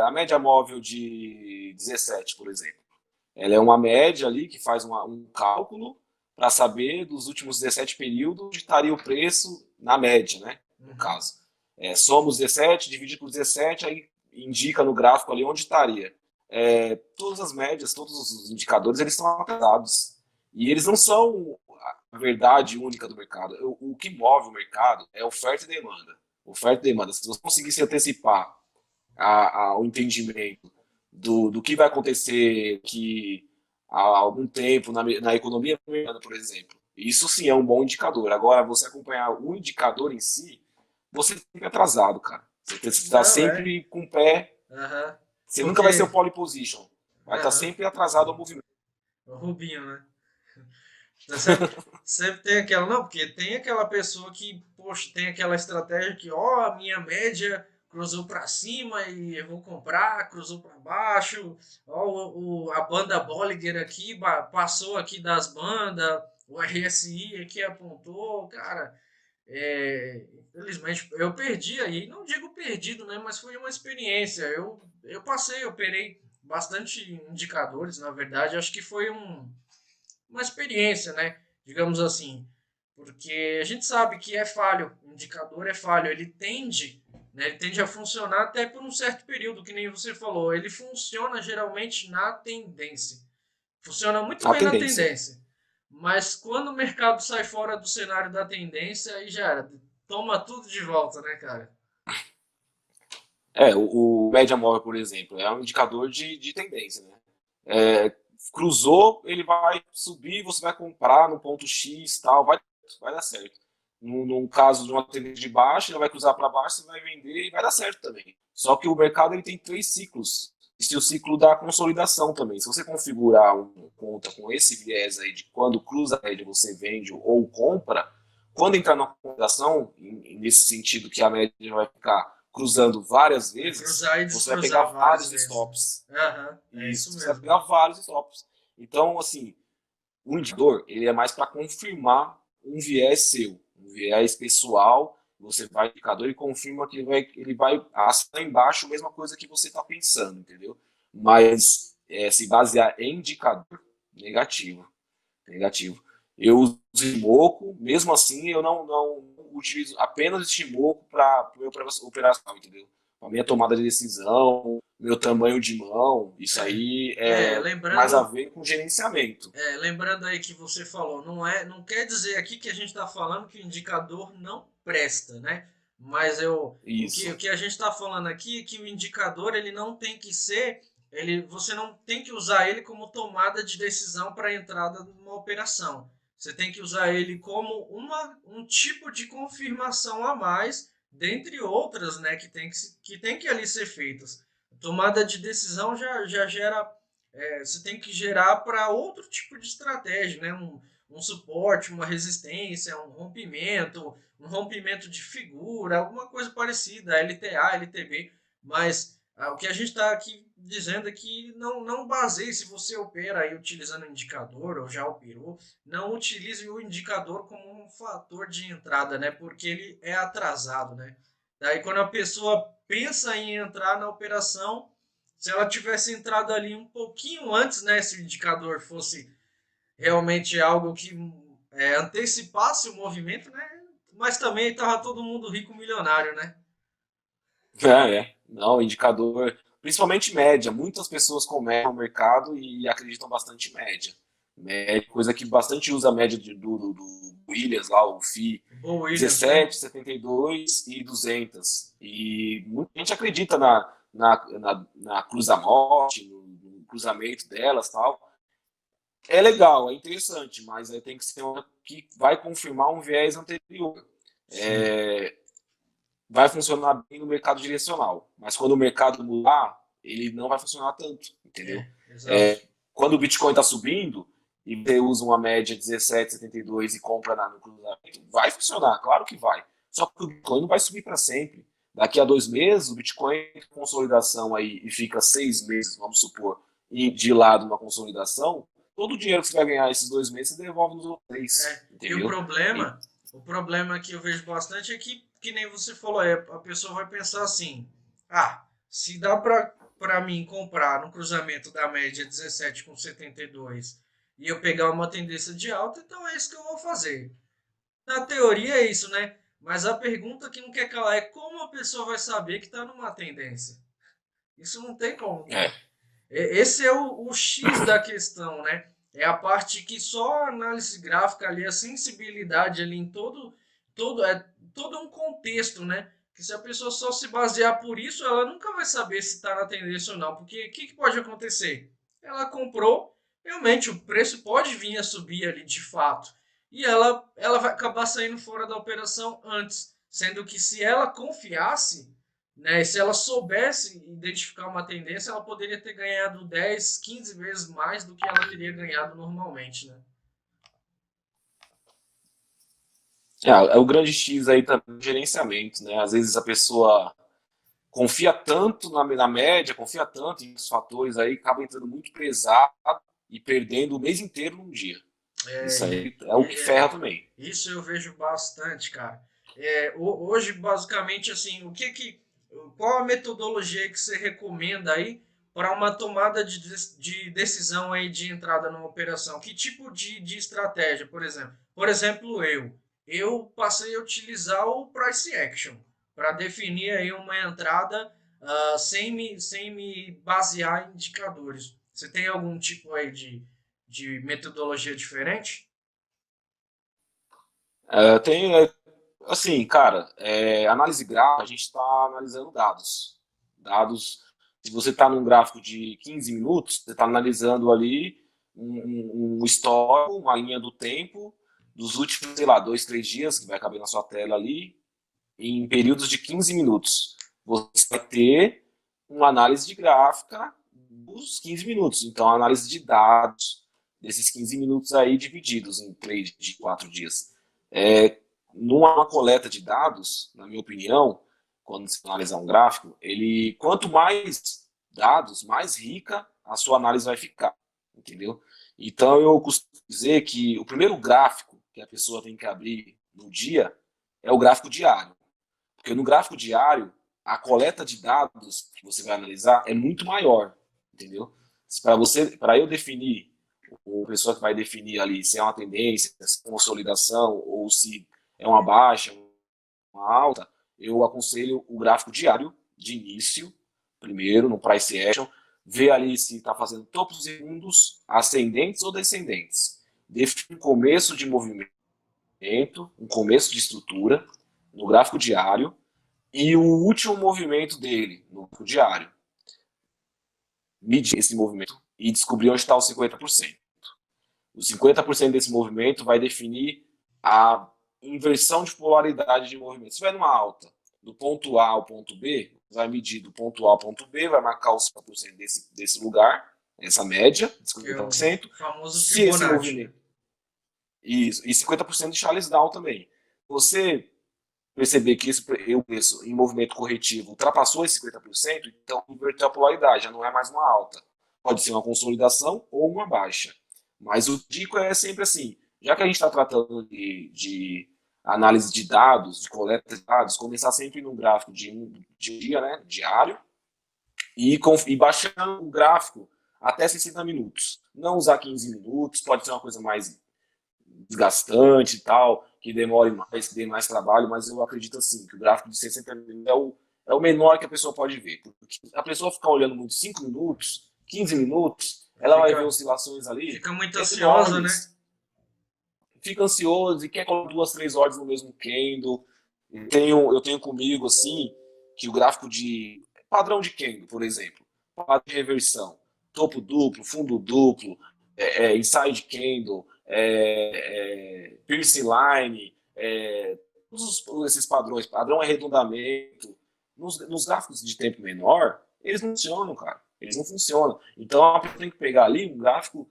A média móvel de 17, por exemplo. Ela é uma média ali que faz um cálculo para saber dos últimos 17 períodos onde estaria o preço na média, né? No Uhum, caso. Soma os 17, divide por 17, aí indica no gráfico ali onde estaria. Todas as médias, todos os indicadores, eles estão atrasados. E eles não são a verdade única do mercado. O que move o mercado é oferta e demanda. Oferta e demanda. Se você conseguir se antecipar ao entendimento do que vai acontecer que há algum tempo na economia americana, por exemplo. Isso sim é um bom indicador. Agora, você acompanhar o indicador em si, você fica atrasado, cara. Você está não, é. sempre com o pé. Aham. Você nunca vai ser o Porque. pole position. Vai estar Aham. sempre atrasado ao movimento. O Rubinho, né? Então, sempre tem aquela, não, porque tem aquela pessoa que, poxa, tem aquela estratégia que, ó, a minha média cruzou para cima e eu vou comprar, cruzou para baixo, ó, a banda Bollinger aqui passou aqui das bandas, o RSI aqui apontou, cara, infelizmente eu perdi aí, não digo perdido, né, mas foi uma experiência, eu passei, eu operei bastante indicadores, na verdade, acho que foi uma experiência, né? Digamos assim, porque a gente sabe que é falho, o indicador é falho, ele tende a funcionar até por um certo período, que nem você falou, ele funciona geralmente na tendência, funciona muito A bem na tendência. tendência, mas quando o mercado sai fora do cenário da tendência, aí já era, toma tudo de volta, né, cara? O média móvel, por exemplo, é um indicador de tendência, né? Cruzou, ele vai subir, você vai comprar no ponto X, tal, vai dar certo. No caso de uma tendência de baixa, ele vai cruzar para baixo, você vai vender e vai dar certo também. Só que o mercado ele tem 3 ciclos. Existe o ciclo da consolidação também. Se você configurar uma conta com esse viés aí de quando cruza a média você vende ou compra, quando entrar na consolidação, nesse sentido que a média vai ficar cruzando várias É vezes, cruzar e você vai pegar descruzar várias vários vezes. stops. Aham, é isso Isso, você vai mesmo. pegar vários stops. Então, assim, o indicador, ele é mais para confirmar um viés seu, um viés pessoal. Você vai no indicador e confirma que ele vai assinar embaixo a mesma coisa que você está pensando, entendeu? Mas se basear em indicador, negativo, negativo. Eu uso Shimoku, mesmo assim eu não utilizo apenas o Shimoku para minha operação, entendeu? A minha tomada de decisão, meu tamanho de mão, isso É, aí é mais a lembrando, ver com gerenciamento. lembrando aí que você falou, não quer dizer aqui que a gente está falando que o indicador não presta, né? Mas o Isso, que a gente está falando aqui é que o indicador ele não tem que ser, você não tem que usar ele como tomada de decisão para a entrada numa operação. Você tem que usar ele como um tipo de confirmação a mais, dentre outras, né, que tem que ali ser feitas. tomada de decisão já gera. Você tem que gerar para outro tipo de estratégia, né? Um suporte, uma resistência, um rompimento de figura, alguma coisa parecida, LTA, LTB. Mas o que a gente está aqui dizendo é que não baseie, se você opera aí utilizando indicador ou já operou, não utilize o indicador como um fator de entrada, né? Porque ele é atrasado, né? Daí quando a pessoa pensa em entrar na operação, se ela tivesse entrado ali um pouquinho antes, né? Se o indicador fosse realmente algo que antecipasse o movimento, né? Mas também estava todo mundo rico milionário, né? Não, indicador, principalmente média. Muitas pessoas começam no mercado e acreditam bastante em média. Média, coisa que bastante usa a média do Williams lá, o FI O Bo Williams, né? 17, 72 e 200. E muita gente acredita na cruza-morte, no cruzamento delas e tal. É legal, é interessante, mas aí tem que ser uma que vai confirmar um viés anterior. Sim, Vai funcionar bem no mercado direcional, mas quando o mercado mudar, ele não vai funcionar tanto, entendeu? exato. Quando o Bitcoin está subindo e você usa uma média 17,72 e compra no cruzamento, vai funcionar, claro que vai. Só que o Bitcoin não vai subir para sempre. Daqui a 2 meses, o Bitcoin tem consolidação aí e fica 6 meses, vamos supor, de lado uma consolidação, todo o dinheiro que você vai ganhar esses 2 meses, você devolve nos outros 3, E o entendeu? E, problema que eu vejo bastante é que nem você falou, a pessoa vai pensar assim, se dá para mim comprar no cruzamento da média 17 com 72 e eu pegar uma tendência de alta, então é isso que eu vou fazer. Na teoria é isso, né? Mas a pergunta que não quer calar é como a pessoa vai saber que está numa tendência? Isso não tem como. é, Esse é o X da questão, né? É a parte que só a análise gráfica ali, a sensibilidade ali em todo um contexto, né? Que se a pessoa só se basear por isso, ela nunca vai saber se está na tendência ou não. Porque o que pode acontecer? Ela comprou, realmente o preço pode vir a subir ali de fato. E ela vai acabar saindo fora da operação antes. Sendo que se ela confiasse, né? E se ela soubesse identificar uma tendência, ela poderia ter ganhado 10, 15 vezes mais do que ela teria ganhado normalmente, né? é o grande X aí também, gerenciamento, né? Às vezes a pessoa confia tanto na média, confia tanto em fatores aí, acaba entrando muito pesado e perdendo o mês inteiro num dia. Isso É, aí é o que ferra também. isso eu vejo bastante, cara. Hoje, basicamente, assim, qual a metodologia que você recomenda aí para uma tomada de decisão aí de entrada numa operação? Que tipo de estratégia, por exemplo? Por exemplo, eu passei a utilizar o price action para definir aí uma entrada sem me basear em indicadores. Você tem algum tipo aí de metodologia diferente? Tem, assim, cara, análise gráfica, a gente está analisando dados. Dados, se você está num gráfico de 15 minutos, você está analisando ali um histórico, uma linha do tempo dos últimos, sei lá, 2, 3 dias, que vai caber na sua tela ali, em períodos de 15 minutos. Você vai ter uma análise de gráfica dos 15 minutos. Então, a análise de dados desses 15 minutos aí divididos em 3 de 4 dias. Numa coleta de dados, na minha opinião, quando você analisar um gráfico, quanto mais dados, mais rica a sua análise vai ficar, entendeu? Então, eu costumo dizer que o primeiro gráfico que a pessoa tem que abrir no dia é o gráfico diário. Porque no gráfico diário, a coleta de dados que você vai analisar é muito maior, entendeu? Para eu definir, o pessoa que vai definir ali se é uma tendência, se é uma consolidação ou se é uma baixa, uma alta, eu aconselho o gráfico diário de início, primeiro no price action, ver ali se está fazendo topos e fundos ascendentes ou descendentes. Define um começo de movimento, um começo de estrutura no gráfico diário e o último movimento dele no diário. Medir esse movimento e descobrir onde está os 50%. Os 50% desse movimento vai definir a inversão de polaridade de movimento. Se vai numa alta, do ponto A ao ponto B, vai medir do ponto A ao ponto B, vai marcar os 50% desse lugar, essa média, de Que é o 50%. famoso Se esse Fibonacci, né? movimento. Isso, e 50% de Charles Down também. Você perceber que o preço em movimento corretivo ultrapassou esse 50%, então inverteu a polaridade, já não é mais uma alta. Pode ser uma consolidação ou uma baixa. Mas o dico é sempre assim, já que a gente está tratando de análise de dados, de coleta de dados, começar sempre num gráfico de dia, né, diário, e baixando o gráfico até 60 minutos. Não usar 15 minutos, pode ser uma coisa mais desgastante e tal, que demore mais, que dê mais trabalho, mas eu acredito assim, que o gráfico de 60 minutos é o menor que a pessoa pode ver. Porque a pessoa ficar olhando muito 5 minutos, 15 minutos, ela vai ver Fica, oscilações ali fica muito ansiosa, né? enormes, fica ansioso e quer colocar 2, 3 ordens no mesmo candle. Eu tenho comigo assim, que o gráfico de padrão de candle, por exemplo, padrão de reversão, topo duplo, fundo duplo, inside candle, piercing line, todos esses padrões, padrão arredondamento, nos gráficos de tempo menor, eles não funcionam, cara. Eles não funcionam. Então a pessoa tem que pegar ali um gráfico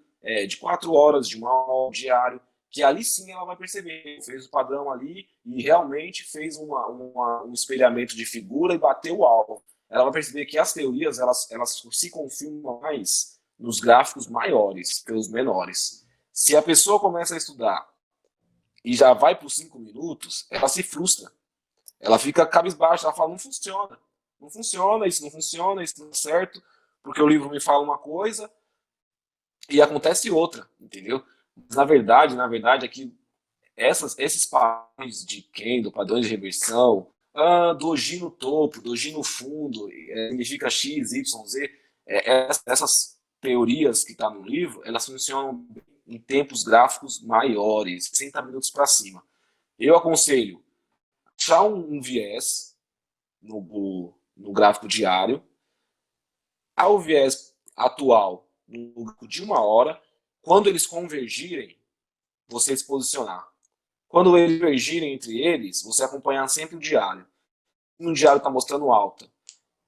de 4 horas, de 1 hora diário, que ali sim ela vai perceber, fez o padrão ali e realmente fez um espelhamento de figura e bateu o alvo. Ela vai perceber que as teorias elas se confirmam mais nos gráficos maiores que os menores. Se a pessoa começa a estudar e já vai para os 5 minutos, ela se frustra. Ela fica cabisbaixa, ela fala, não funciona. Não funciona, isso não funciona, isso não é certo, porque o livro me fala uma coisa e acontece outra, entendeu? Mas na verdade, é que esses padrões de candle, padrões de reversão, doji no topo, doji no fundo, significa X, Y, Z, essas teorias que estão tá no livro, elas funcionam em tempos gráficos maiores, 60 minutos para cima. Eu aconselho achar um viés no gráfico diário, ao viés atual no gráfico de 1 hora, quando eles convergirem, você se posicionar. Quando eles divergirem entre eles, você acompanhar sempre o diário. Se no diário está mostrando alta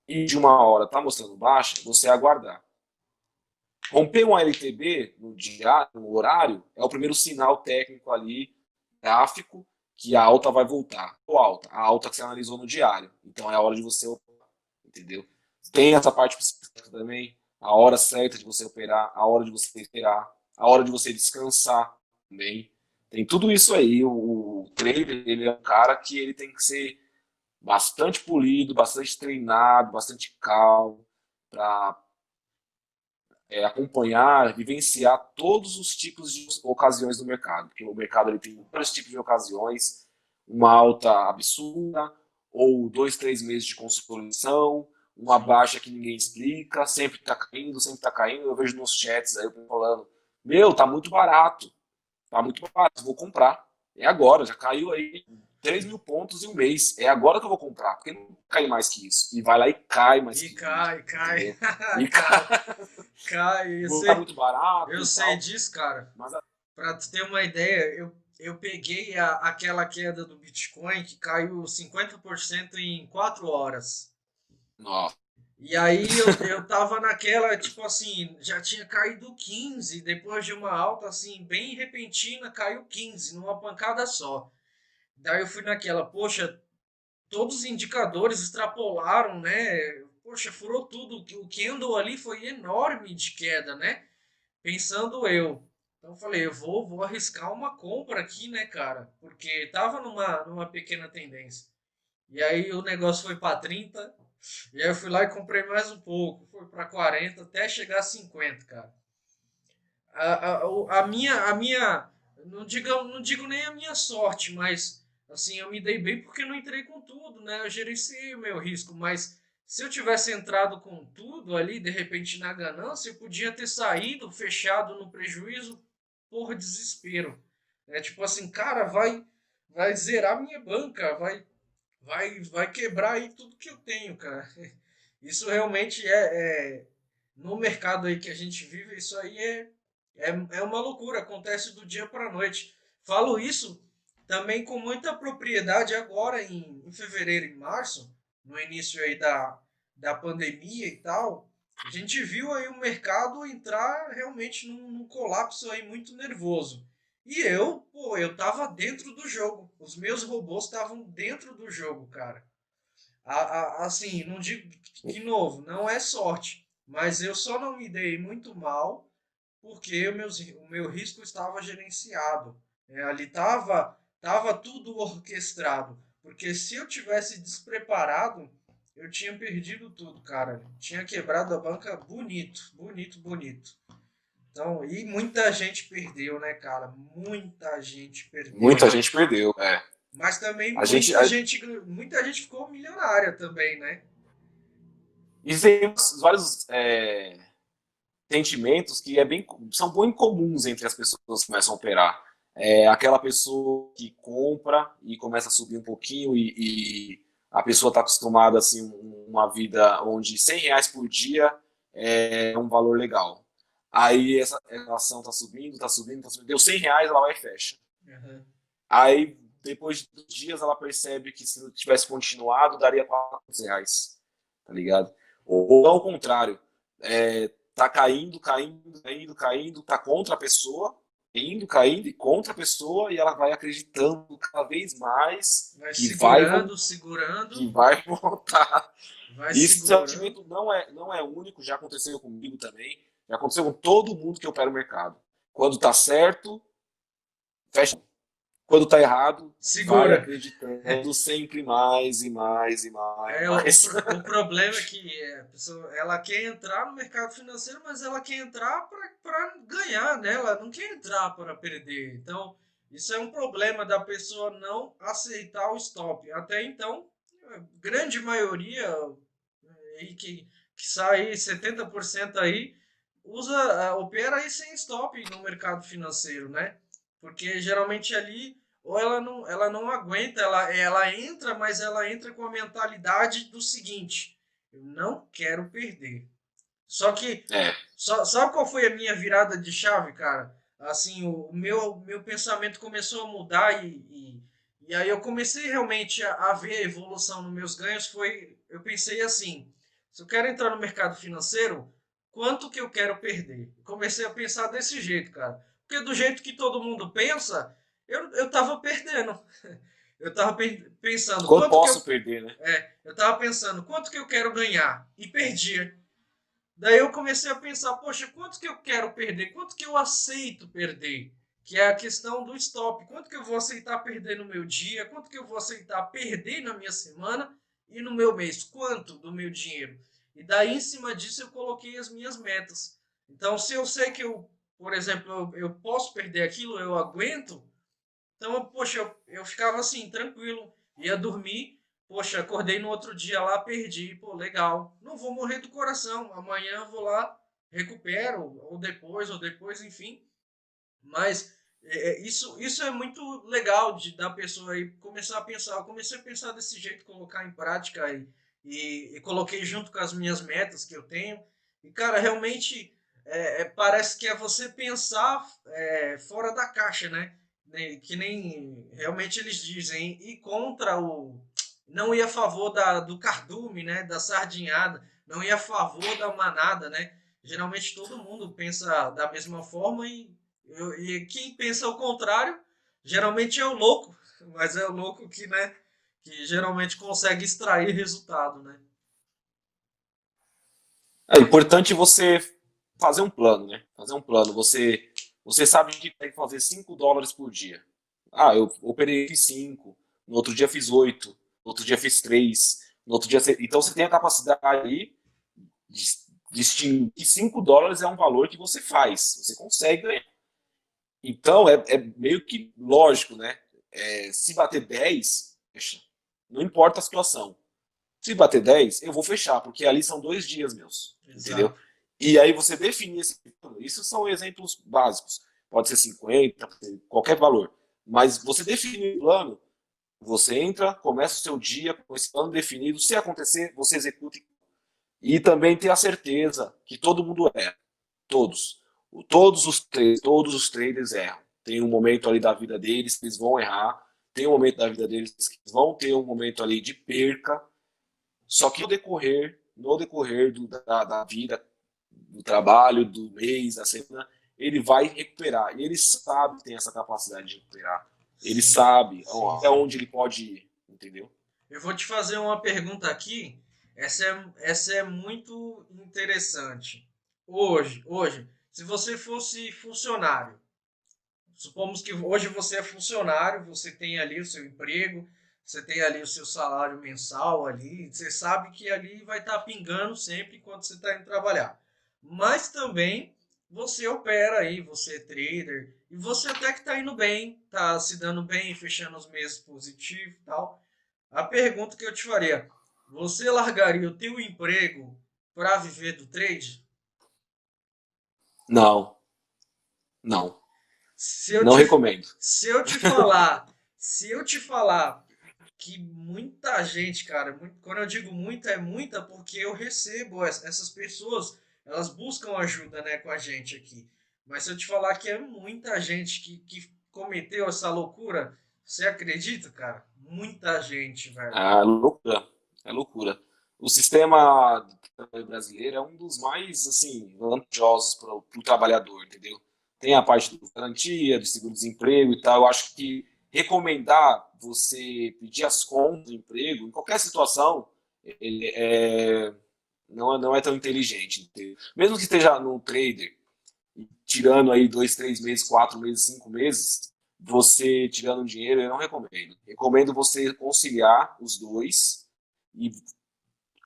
e de 1 hora está mostrando baixa, você aguardar. Romper um LTB no diário, no horário, é o primeiro sinal técnico ali, gráfico, que a alta vai voltar. Ou alta, a alta que você analisou no diário. Então é a hora de você operar, entendeu? Tem essa parte psicológica também, a hora certa de você operar, a hora de você esperar, a hora de você descansar também. Tem tudo isso aí. O trader, ele é um cara que ele tem que ser bastante polido, bastante treinado, bastante calmo, para acompanhar, vivenciar todos os tipos de ocasiões do mercado. Porque o mercado ele tem vários tipos de ocasiões, uma alta absurda, ou 2, 3 meses de consolidação, uma baixa que ninguém explica, sempre está caindo, sempre está caindo. Eu vejo nos chats aí o falando, meu, tá muito barato. Tá muito barato, vou comprar. É agora, já caiu aí 3 mil pontos em um mês. É agora que eu vou comprar, porque não cai mais que isso. E vai lá e cai mais E que isso, cai, cai, entendeu? E cai, cai, cai. tá muito barato Eu e sei tal. disso, cara. Mas, Pra tu ter uma ideia, eu peguei aquela queda do Bitcoin que caiu 50% em 4 horas. nossa, E aí eu tava naquela, tipo assim, já tinha caído 15, depois de uma alta assim, bem repentina, caiu 15 numa pancada só. Daí eu fui naquela, poxa, todos os indicadores extrapolaram, né? Poxa, furou tudo. O candle ali foi enorme de queda, né? Pensando eu. Então eu falei, eu vou arriscar uma compra aqui, né, cara? Porque tava numa pequena tendência. E aí o negócio foi para 30, e aí eu fui lá e comprei mais um pouco. Foi para 40 até chegar a 50, cara. A minha, não digo nem a minha sorte, mas assim, eu me dei bem porque não entrei com tudo, né? Eu gerenciei o meu risco, mas se eu tivesse entrado com tudo ali, de repente na ganância, eu podia ter saído fechado no prejuízo por desespero. É tipo assim, cara, vai zerar minha banca, vai quebrar aí tudo que eu tenho, cara. Isso realmente no mercado aí que a gente vive, isso aí é uma loucura, acontece do dia para a noite. Falo isso também com muita propriedade agora em fevereiro e março, no início aí da pandemia e tal, a gente viu aí o mercado entrar realmente num colapso aí muito nervoso. E pô, eu tava dentro do jogo. Os meus robôs estavam dentro do jogo, cara. Assim, não digo de novo, não é sorte, mas eu só não me dei muito mal porque o meu risco estava gerenciado. Ali tava tudo orquestrado. Porque se eu tivesse despreparado, eu tinha perdido tudo, cara. Tinha quebrado a banca bonito, bonito, bonito. Então, e muita gente perdeu, né, cara? Muita gente Muita perdeu. gente perdeu. É. Mas também A gente, a, muita gente ficou milionária também, né? existem vários sentimentos que são bem comuns entre as pessoas que começam a operar. Aquela pessoa que compra e começa a subir um pouquinho e a pessoa está acostumada assim uma vida onde R$ 100 por dia é um valor legal. Aí essa ação está subindo, está subindo, está subindo. Deu R$ 100, ela vai e fecha. Uhum. Aí depois de dias ela percebe que se tivesse continuado daria R$ 400, tá ligado? Ou ao contrário, tá caindo, caindo, caindo, caindo, tá contra a pessoa, indo, caindo e contra a pessoa, e ela vai acreditando cada vez mais Vai que vai, segurando, que segurando, vai voltar. vai Esse segurando. sentimento não é único, já aconteceu comigo também, já aconteceu com todo mundo que opera o mercado. Quando tá certo, fecha. Quando tá errado, vai Segura. acreditando sempre mais e mais e mais e mais. O problema é que a pessoa, ela quer entrar no mercado financeiro, mas ela quer entrar para ganhar, né? Ela não quer entrar para perder. Então, isso é um problema da pessoa não aceitar o stop. Até então, a grande maioria aí que sai 70% aí opera aí sem stop no mercado financeiro, né? Porque geralmente ali ou ela não aguenta, ela entra, mas ela entra com a mentalidade do seguinte: eu não quero perder. Só que, É, sabe qual foi a minha virada de chave, cara? Assim, meu pensamento começou a mudar e aí eu comecei realmente a ver a evolução nos meus ganhos. Eu pensei assim: se eu quero entrar no mercado financeiro, quanto que eu quero perder? Comecei a pensar desse jeito, cara. Porque do jeito que todo mundo pensa, eu tava perdendo. Eu tava pensando, quando posso perder, né? eu tava pensando, quanto que eu quero ganhar? E perdia. Daí eu comecei a pensar, poxa, quanto que eu quero perder? Quanto que eu aceito perder? Que é a questão do stop. Quanto que eu vou aceitar perder no meu dia? Quanto que eu vou aceitar perder na minha semana e no meu mês? Quanto do meu dinheiro? E daí, em cima disso, eu coloquei as minhas metas. Então, se eu sei que por exemplo, eu posso perder aquilo, eu aguento, então, poxa, eu ficava assim, tranquilo, ia dormir, poxa, acordei no outro dia lá, perdi, pô, legal. Não vou morrer do coração, amanhã eu vou lá, recupero, ou depois, enfim. Mas isso é muito legal da pessoa aí começar a pensar. Eu comecei a pensar desse jeito, colocar em prática e coloquei junto com as minhas metas que eu tenho. E, cara, realmente parece que é você pensar fora da caixa, né? Que nem realmente eles dizem, ir contra não ir a favor do cardume, né? Da sardinhada, não ir a favor da manada, né? Geralmente todo mundo pensa da mesma forma e quem pensa o contrário, geralmente é o louco, mas é o louco que, né, que geralmente consegue extrair resultado, né? É importante você fazer um plano, né? Fazer um plano. Você sabe que tem que fazer US$ 5 por dia. Ah, eu operei, fiz 5, no outro dia fiz 8, no outro dia fiz 3, no outro dia. Então você tem a capacidade aí de distinguir que US$ 5 é um valor que você faz, você consegue ganhar. Então é meio que lógico, né? Se bater 10, fecha. Não importa a situação. Se bater 10, eu vou fechar, porque ali são 2 dias meus, entendeu? Exato. E aí você definir esse plano. Isso são exemplos básicos. Pode ser 50, pode ser qualquer valor. Mas você define o plano, você entra, começa o seu dia com esse plano definido. Se acontecer, você executa. E também ter a certeza que todo mundo erra. Todos. Todos os traders erram. Tem um momento ali da vida deles que eles vão errar. Tem um momento da vida deles que vão ter um momento ali de perca. Só que no decorrer da vida, do trabalho, do mês, da semana, ele vai recuperar. E ele sabe que tem essa capacidade de recuperar. Ele Sim, sabe sim, até sim. onde ele pode ir, entendeu? Eu vou te fazer uma pergunta aqui. Essa é muito interessante. Hoje, se você fosse funcionário, supomos que hoje você é funcionário, você tem ali o seu emprego, você tem ali o seu salário mensal ali, você sabe que ali vai estar pingando sempre enquanto você está indo trabalhar. Mas também você opera aí, você é trader, e você até que está indo bem, está se dando bem, fechando os meses positivos e tal. A pergunta que eu te faria, você largaria o teu emprego para viver do trade? Não, não. Se eu Não te, recomendo. se eu te falar, se eu te falar que muita gente, cara, quando eu digo muita, é muita porque eu recebo essas pessoas, elas buscam ajuda, né, com a gente aqui. Mas se eu te falar que é muita gente que cometeu essa loucura, você acredita, cara? Muita gente, velho. É loucura. É loucura. O sistema brasileiro é um dos mais, assim, vantajosos para o trabalhador, entendeu? Tem a parte de garantia, de seguro-desemprego e tal. Eu acho que recomendar você pedir as contas do emprego, em qualquer situação, ele não é tão inteligente, entendeu? Mesmo que esteja no trader, tirando aí 2, 3 meses, 4 meses, 5 meses, você tirando dinheiro, eu não recomendo. Recomendo você conciliar os dois e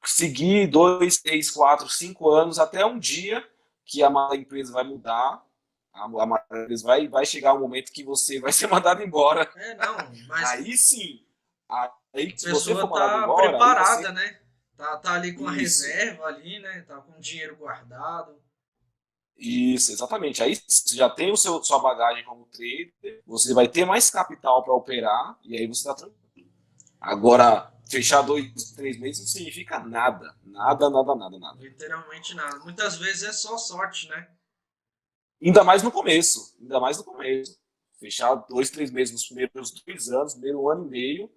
seguir 2, 3, 4, 5 anos até um dia que a empresa vai mudar, a empresa vai chegar um momento que você vai ser mandado embora. É, não, mas Aí sim, aí a se você pessoa for mandado tá embora, aí preparada, você né? Tá ali com a isso. reserva ali, né? Tá com o dinheiro guardado. Isso, exatamente. Aí você já tem sua bagagem como trader, você vai ter mais capital para operar e aí você está tranquilo. Agora, fechar 2, 3 meses não significa nada. Nada, nada, nada, nada. Literalmente nada. Muitas vezes é só sorte, né? Ainda mais no começo. Ainda mais no começo. Fechar 2, 3 meses nos primeiros 2 anos, primeiro ano e meio,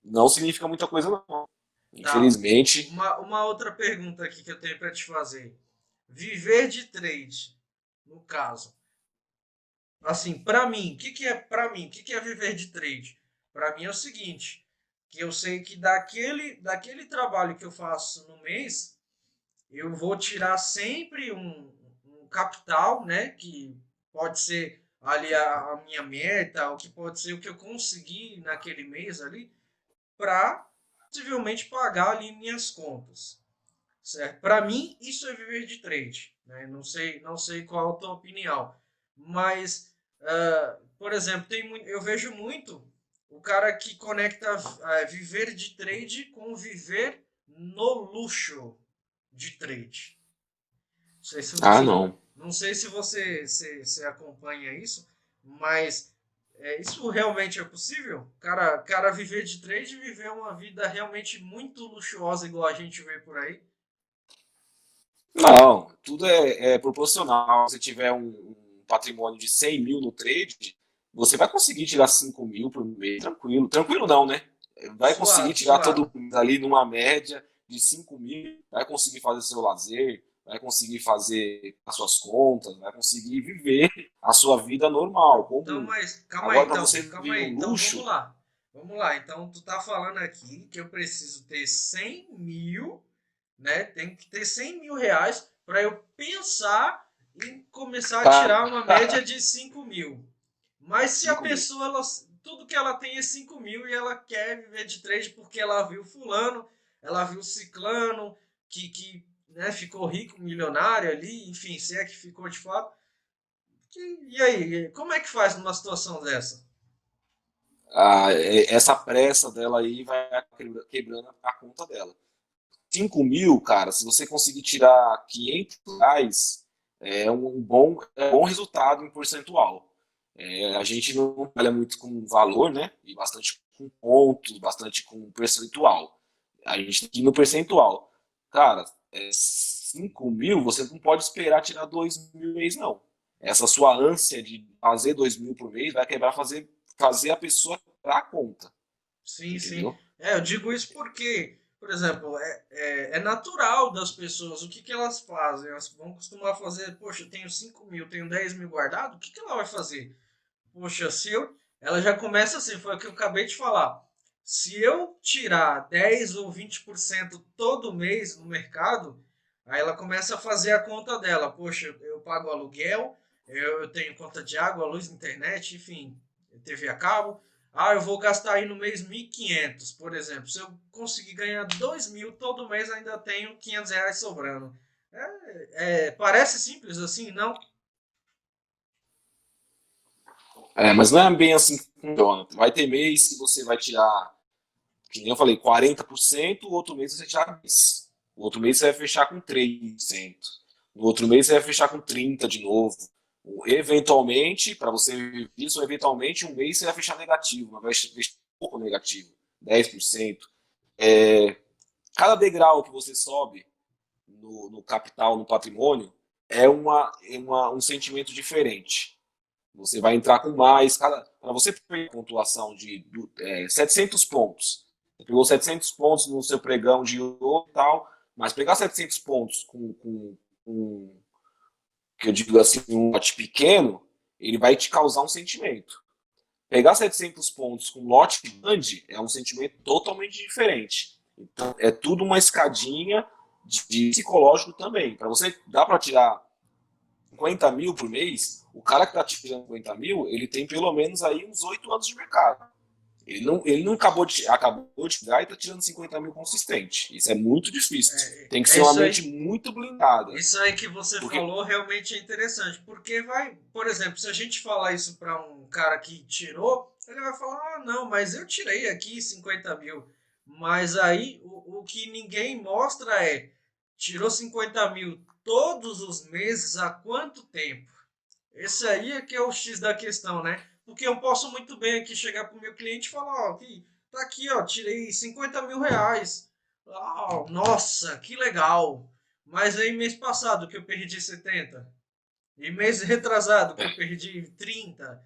não significa muita coisa, não. Tá. Infelizmente. Uma outra pergunta aqui que eu tenho para te fazer. Viver de trade, no caso. Assim, para mim, o que que é viver de trade? Para mim é o seguinte, que eu sei que daquele trabalho que eu faço no mês, eu vou tirar sempre um capital, né? Que pode ser ali a minha meta, ou que pode ser o que eu conseguir naquele mês ali, para possivelmente pagar ali minhas contas, certo? Para mim, isso é viver de trade, né? Não sei qual a tua opinião, mas, por exemplo, eu vejo muito o cara que conecta viver de trade com viver no luxo de trade. Não sei Ah, não. não sei se você acompanha isso, mas isso realmente é possível? Cara viver de trade e viver uma vida realmente muito luxuosa, igual a gente vê por aí? Não, tudo é proporcional. Se você tiver um patrimônio de 100 mil no trade, você vai conseguir tirar 5 mil por mês, tranquilo. Tranquilo não, né? Vai conseguir Suave, tirar suave. todo mês ali numa média de 5 mil, vai conseguir fazer seu lazer, vai conseguir fazer as suas contas, vai conseguir viver a sua vida normal, Então, comum. mas Agora, para você calma viver aí. no Então, vamos luxo, lá. Vamos lá. Então, tu tá falando aqui que eu preciso ter 100 mil, né? Tem que ter 100 mil reais para eu pensar em começar a tá tirar uma média de 5 mil. Mas se a 5 mil. pessoa, tudo que ela tem é 5 mil e ela quer viver de trade porque ela viu fulano, ela viu ciclano, que né, ficou rico, milionário ali, enfim, se é que ficou de fato. E aí, como é que faz numa situação dessa? Essa pressa dela aí vai quebrando a conta dela. 5 mil, cara, se você conseguir tirar R$ 500, é um bom resultado em percentual. A gente não trabalha muito com valor, né? E bastante com pontos, bastante com percentual. A gente tem que ir no percentual. Cara, 5 mil, você não pode esperar tirar 2 mil mês, não. Essa sua ânsia de fazer 2 mil por mês vai quebrar, fazer a pessoa dar a conta, Sim, sim. entendeu? Eu digo isso porque, por exemplo, é natural das pessoas. O que que elas fazem? Elas vão costumar fazer, poxa, eu tenho 5 mil, tenho 10 mil guardado, o que que ela vai fazer? Poxa, se eu. Ela já começa assim, foi o que eu acabei de falar. Se eu tirar 10 ou 20% todo mês no mercado, aí ela começa a fazer a conta dela. Poxa, eu pago aluguel, eu tenho conta de água, luz, internet, enfim, TV a cabo. Ah, eu vou gastar aí no mês 1.500, por exemplo. Se eu conseguir ganhar 2 mil todo mês, ainda tenho R$ 500 sobrando. Parece simples assim, não? Mas não é bem assim que funciona. Vai ter mês que você vai tirar, que nem eu falei, 40%, o outro mês você vai tirar 10%. O outro mês você vai fechar com 3%. No outro mês você vai fechar com 30% de novo. Eventualmente, para você ver isso, eventualmente um mês você vai fechar negativo, mas vai fechar um pouco negativo, 10%. É, cada degrau que você sobe no capital, no patrimônio, um sentimento diferente. Você vai entrar com mais. Para você ter pontuação de 700 pontos, você pegou 700 pontos no seu pregão de ouro e tal, mas pegar 700 pontos com que eu digo assim, um lote pequeno, ele vai te causar um sentimento. Pegar 700 pontos com um lote grande é um sentimento totalmente diferente. Então, é tudo uma escadinha de psicológico também. Para você, dá para tirar 50 mil por mês, o cara que está tirando 50 mil, ele tem pelo menos aí uns 8 anos de mercado. Ele não acabou de tirar e está tirando 50 mil consistente. Isso é muito difícil. Tem que É ser uma isso mente aí. muito blindada. Isso aí que você Porque, falou realmente é interessante, porque vai, por exemplo, se a gente falar isso para um cara que tirou, ele vai falar, ah, não, mas eu tirei aqui 50 mil. Mas aí o que ninguém mostra é, tirou 50 mil todos os meses há quanto tempo? Esse aí é que é o X da questão, né? Porque eu posso muito bem aqui chegar para o meu cliente e falar, ó, tá aqui, ó, tirei R$ 50 mil. Ah, nossa, que legal. Mas aí mês passado que eu perdi 70. E mês retrasado que eu perdi 30.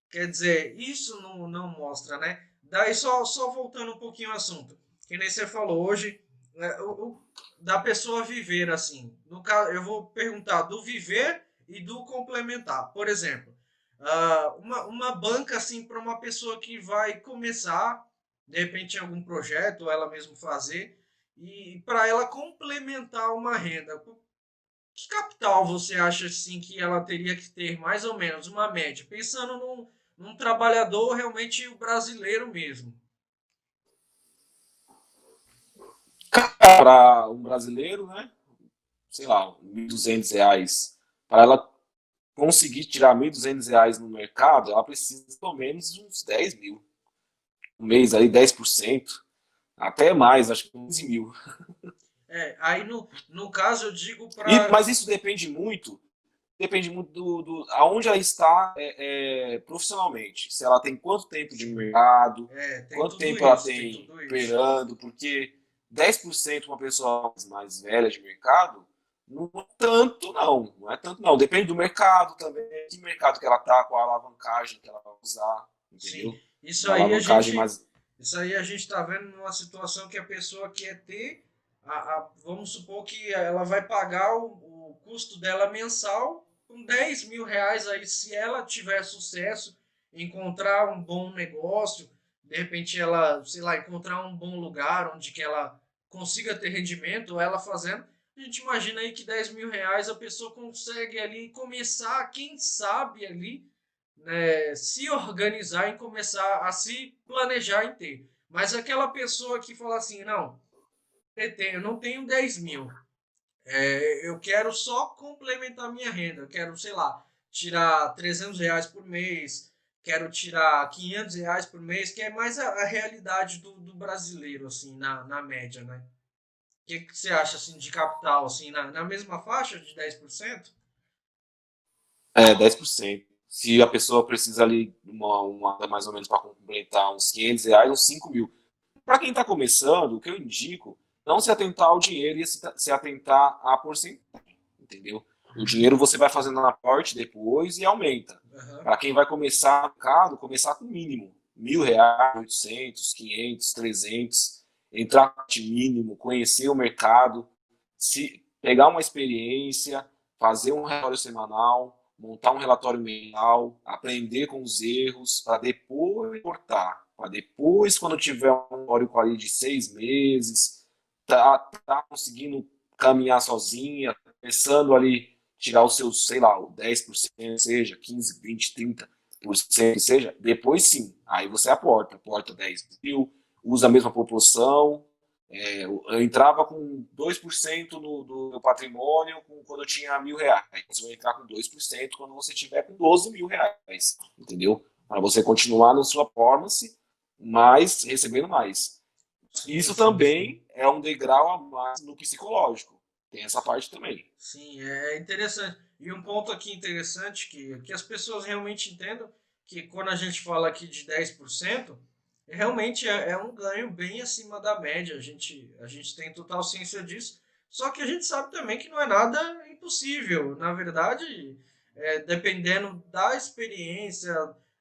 Quer dizer, isso não mostra, né? Daí só voltando um pouquinho ao assunto. Que nem você falou hoje, da pessoa viver assim. No caso, eu vou perguntar do viver e do complementar. Por exemplo, uma banca assim para uma pessoa que vai começar, de repente, algum projeto, ou ela mesmo fazer, e para ela complementar uma renda. Que capital você acha assim que ela teria que ter, mais ou menos, uma média? Pensando num trabalhador realmente brasileiro mesmo. para um brasileiro, né, sei lá, R$ 1.200, para ela conseguir tirar R$ 1.200 no mercado, ela precisa pelo menos de uns 10 mil. Um mês aí, 10%. Até mais, acho que 15 mil. Aí no caso eu digo para. Mas isso depende muito aonde ela está profissionalmente. Se ela tem quanto tempo de mercado, Tem quanto tudo tempo ela isso, tem tem tudo isso. operando, porque 10% uma pessoa mais velha de mercado não é tanto, não. Não é tanto, não. Depende do mercado também, que mercado que ela está, qual a alavancagem que ela vai usar, Sim, entendeu? isso Uma aí a alavancagem gente, mais. isso aí a gente está vendo numa situação que a pessoa quer ter, vamos supor que ela vai pagar o custo dela mensal com R$ 10.000 aí, se ela tiver sucesso, encontrar um bom negócio, de repente ela, sei lá, encontrar um bom lugar onde que ela consiga ter rendimento, ela fazendo, a gente imagina aí que R$ 10.000 a pessoa consegue ali começar, quem sabe ali, né, se organizar e começar a se planejar em ter. Mas aquela pessoa que fala assim, não, eu não tenho 10 mil, eu quero só complementar minha renda, eu quero, sei lá, tirar R$ 300 por mês, quero tirar R$ 500 por mês, que é mais a realidade do brasileiro, assim, na média, né? O que você acha, assim, de capital, assim, na mesma faixa de 10%? 10%. Se a pessoa precisa ali uma mais ou menos para completar uns R$ 500, uns 5 mil. Para quem está começando, o que eu indico, não se atentar ao dinheiro e se atentar à porcentagem, entendeu? O dinheiro você vai fazendo na parte depois e aumenta. Aham. Para quem vai começar no mercado, começar com o mínimo. R$ 1.000, 800, 500, 300, entrar de mínimo, conhecer o mercado, se pegar uma experiência, fazer um relatório semanal, montar um relatório mensal, aprender com os erros, para depois cortar, para depois, quando tiver um histórico ali de 6 meses, tá conseguindo caminhar sozinha, começando ali tirar os seus, sei lá, o 10%, seja 15, 20, 30%, seja, depois sim, aí você aporta 10 mil, usa a mesma proporção. Eu entrava com 2% do meu patrimônio quando eu tinha R$ 1.000. Você vai entrar com 2% quando você tiver com R$ 12.000, entendeu? Para você continuar na sua performance, mas recebendo mais. Sim, Isso sim, sim. também é um degrau a mais no psicológico. Tem essa parte também. Sim, é interessante. E um ponto aqui interessante que as pessoas realmente entendam que quando a gente fala aqui de 10%, realmente é um ganho bem acima da média. A gente tem total ciência disso. Só que a gente sabe também que não é nada impossível. Na verdade, dependendo da experiência,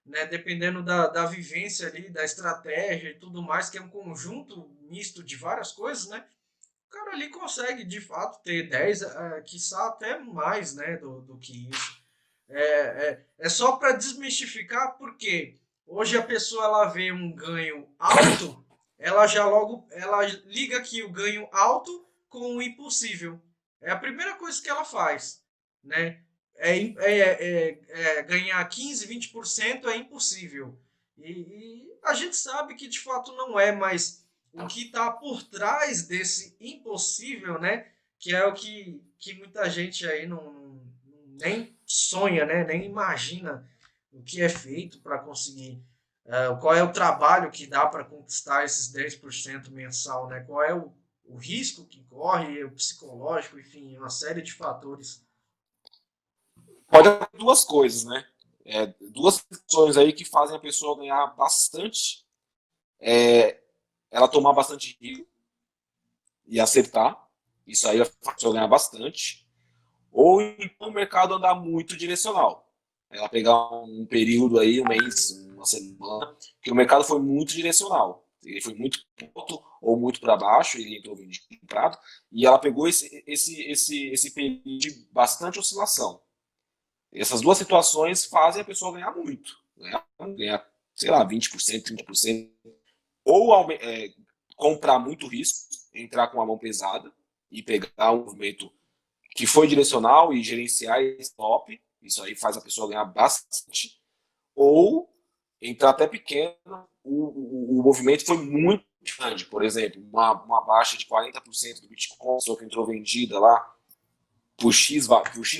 né, dependendo da vivência ali, da estratégia e tudo mais, que é um conjunto misto de várias coisas, né? O cara ali consegue de fato ter 10, quiçá até mais, né, do que isso. É só para desmistificar, porque hoje a pessoa ela vê um ganho alto, ela já logo ela liga aqui o ganho alto com o impossível. É a primeira coisa que ela faz, né? Ganhar 15, 20% é impossível. E a gente sabe que de fato não é, mas o que está por trás desse impossível, né? Que é o que muita gente aí nem sonha, né? Nem imagina o que é feito para conseguir. Qual é o trabalho que dá para conquistar esses 10% mensal, né? Qual é o risco que corre, o psicológico, enfim, uma série de fatores. Pode haver duas coisas, né? Duas situações aí que fazem a pessoa ganhar bastante, ela tomar bastante risco e acertar. Isso aí faz a pessoa ganhar bastante. Ou então o mercado andar muito direcional. Ela pegar um período aí, um mês, uma semana, que o mercado foi muito direcional. Ele foi muito alto ou muito para baixo, ele entrou vendido comprado, e ela pegou esse período de bastante oscilação. Essas duas situações fazem a pessoa ganhar muito. Ganhar, sei lá, 20%, 30%. Ou comprar muito risco, entrar com a mão pesada e pegar um movimento que foi direcional e gerenciar esse top, isso aí faz a pessoa ganhar bastante, ou entrar até pequeno, o movimento foi muito grande, por exemplo, uma baixa de 40% do Bitcoin, só que entrou vendida lá por X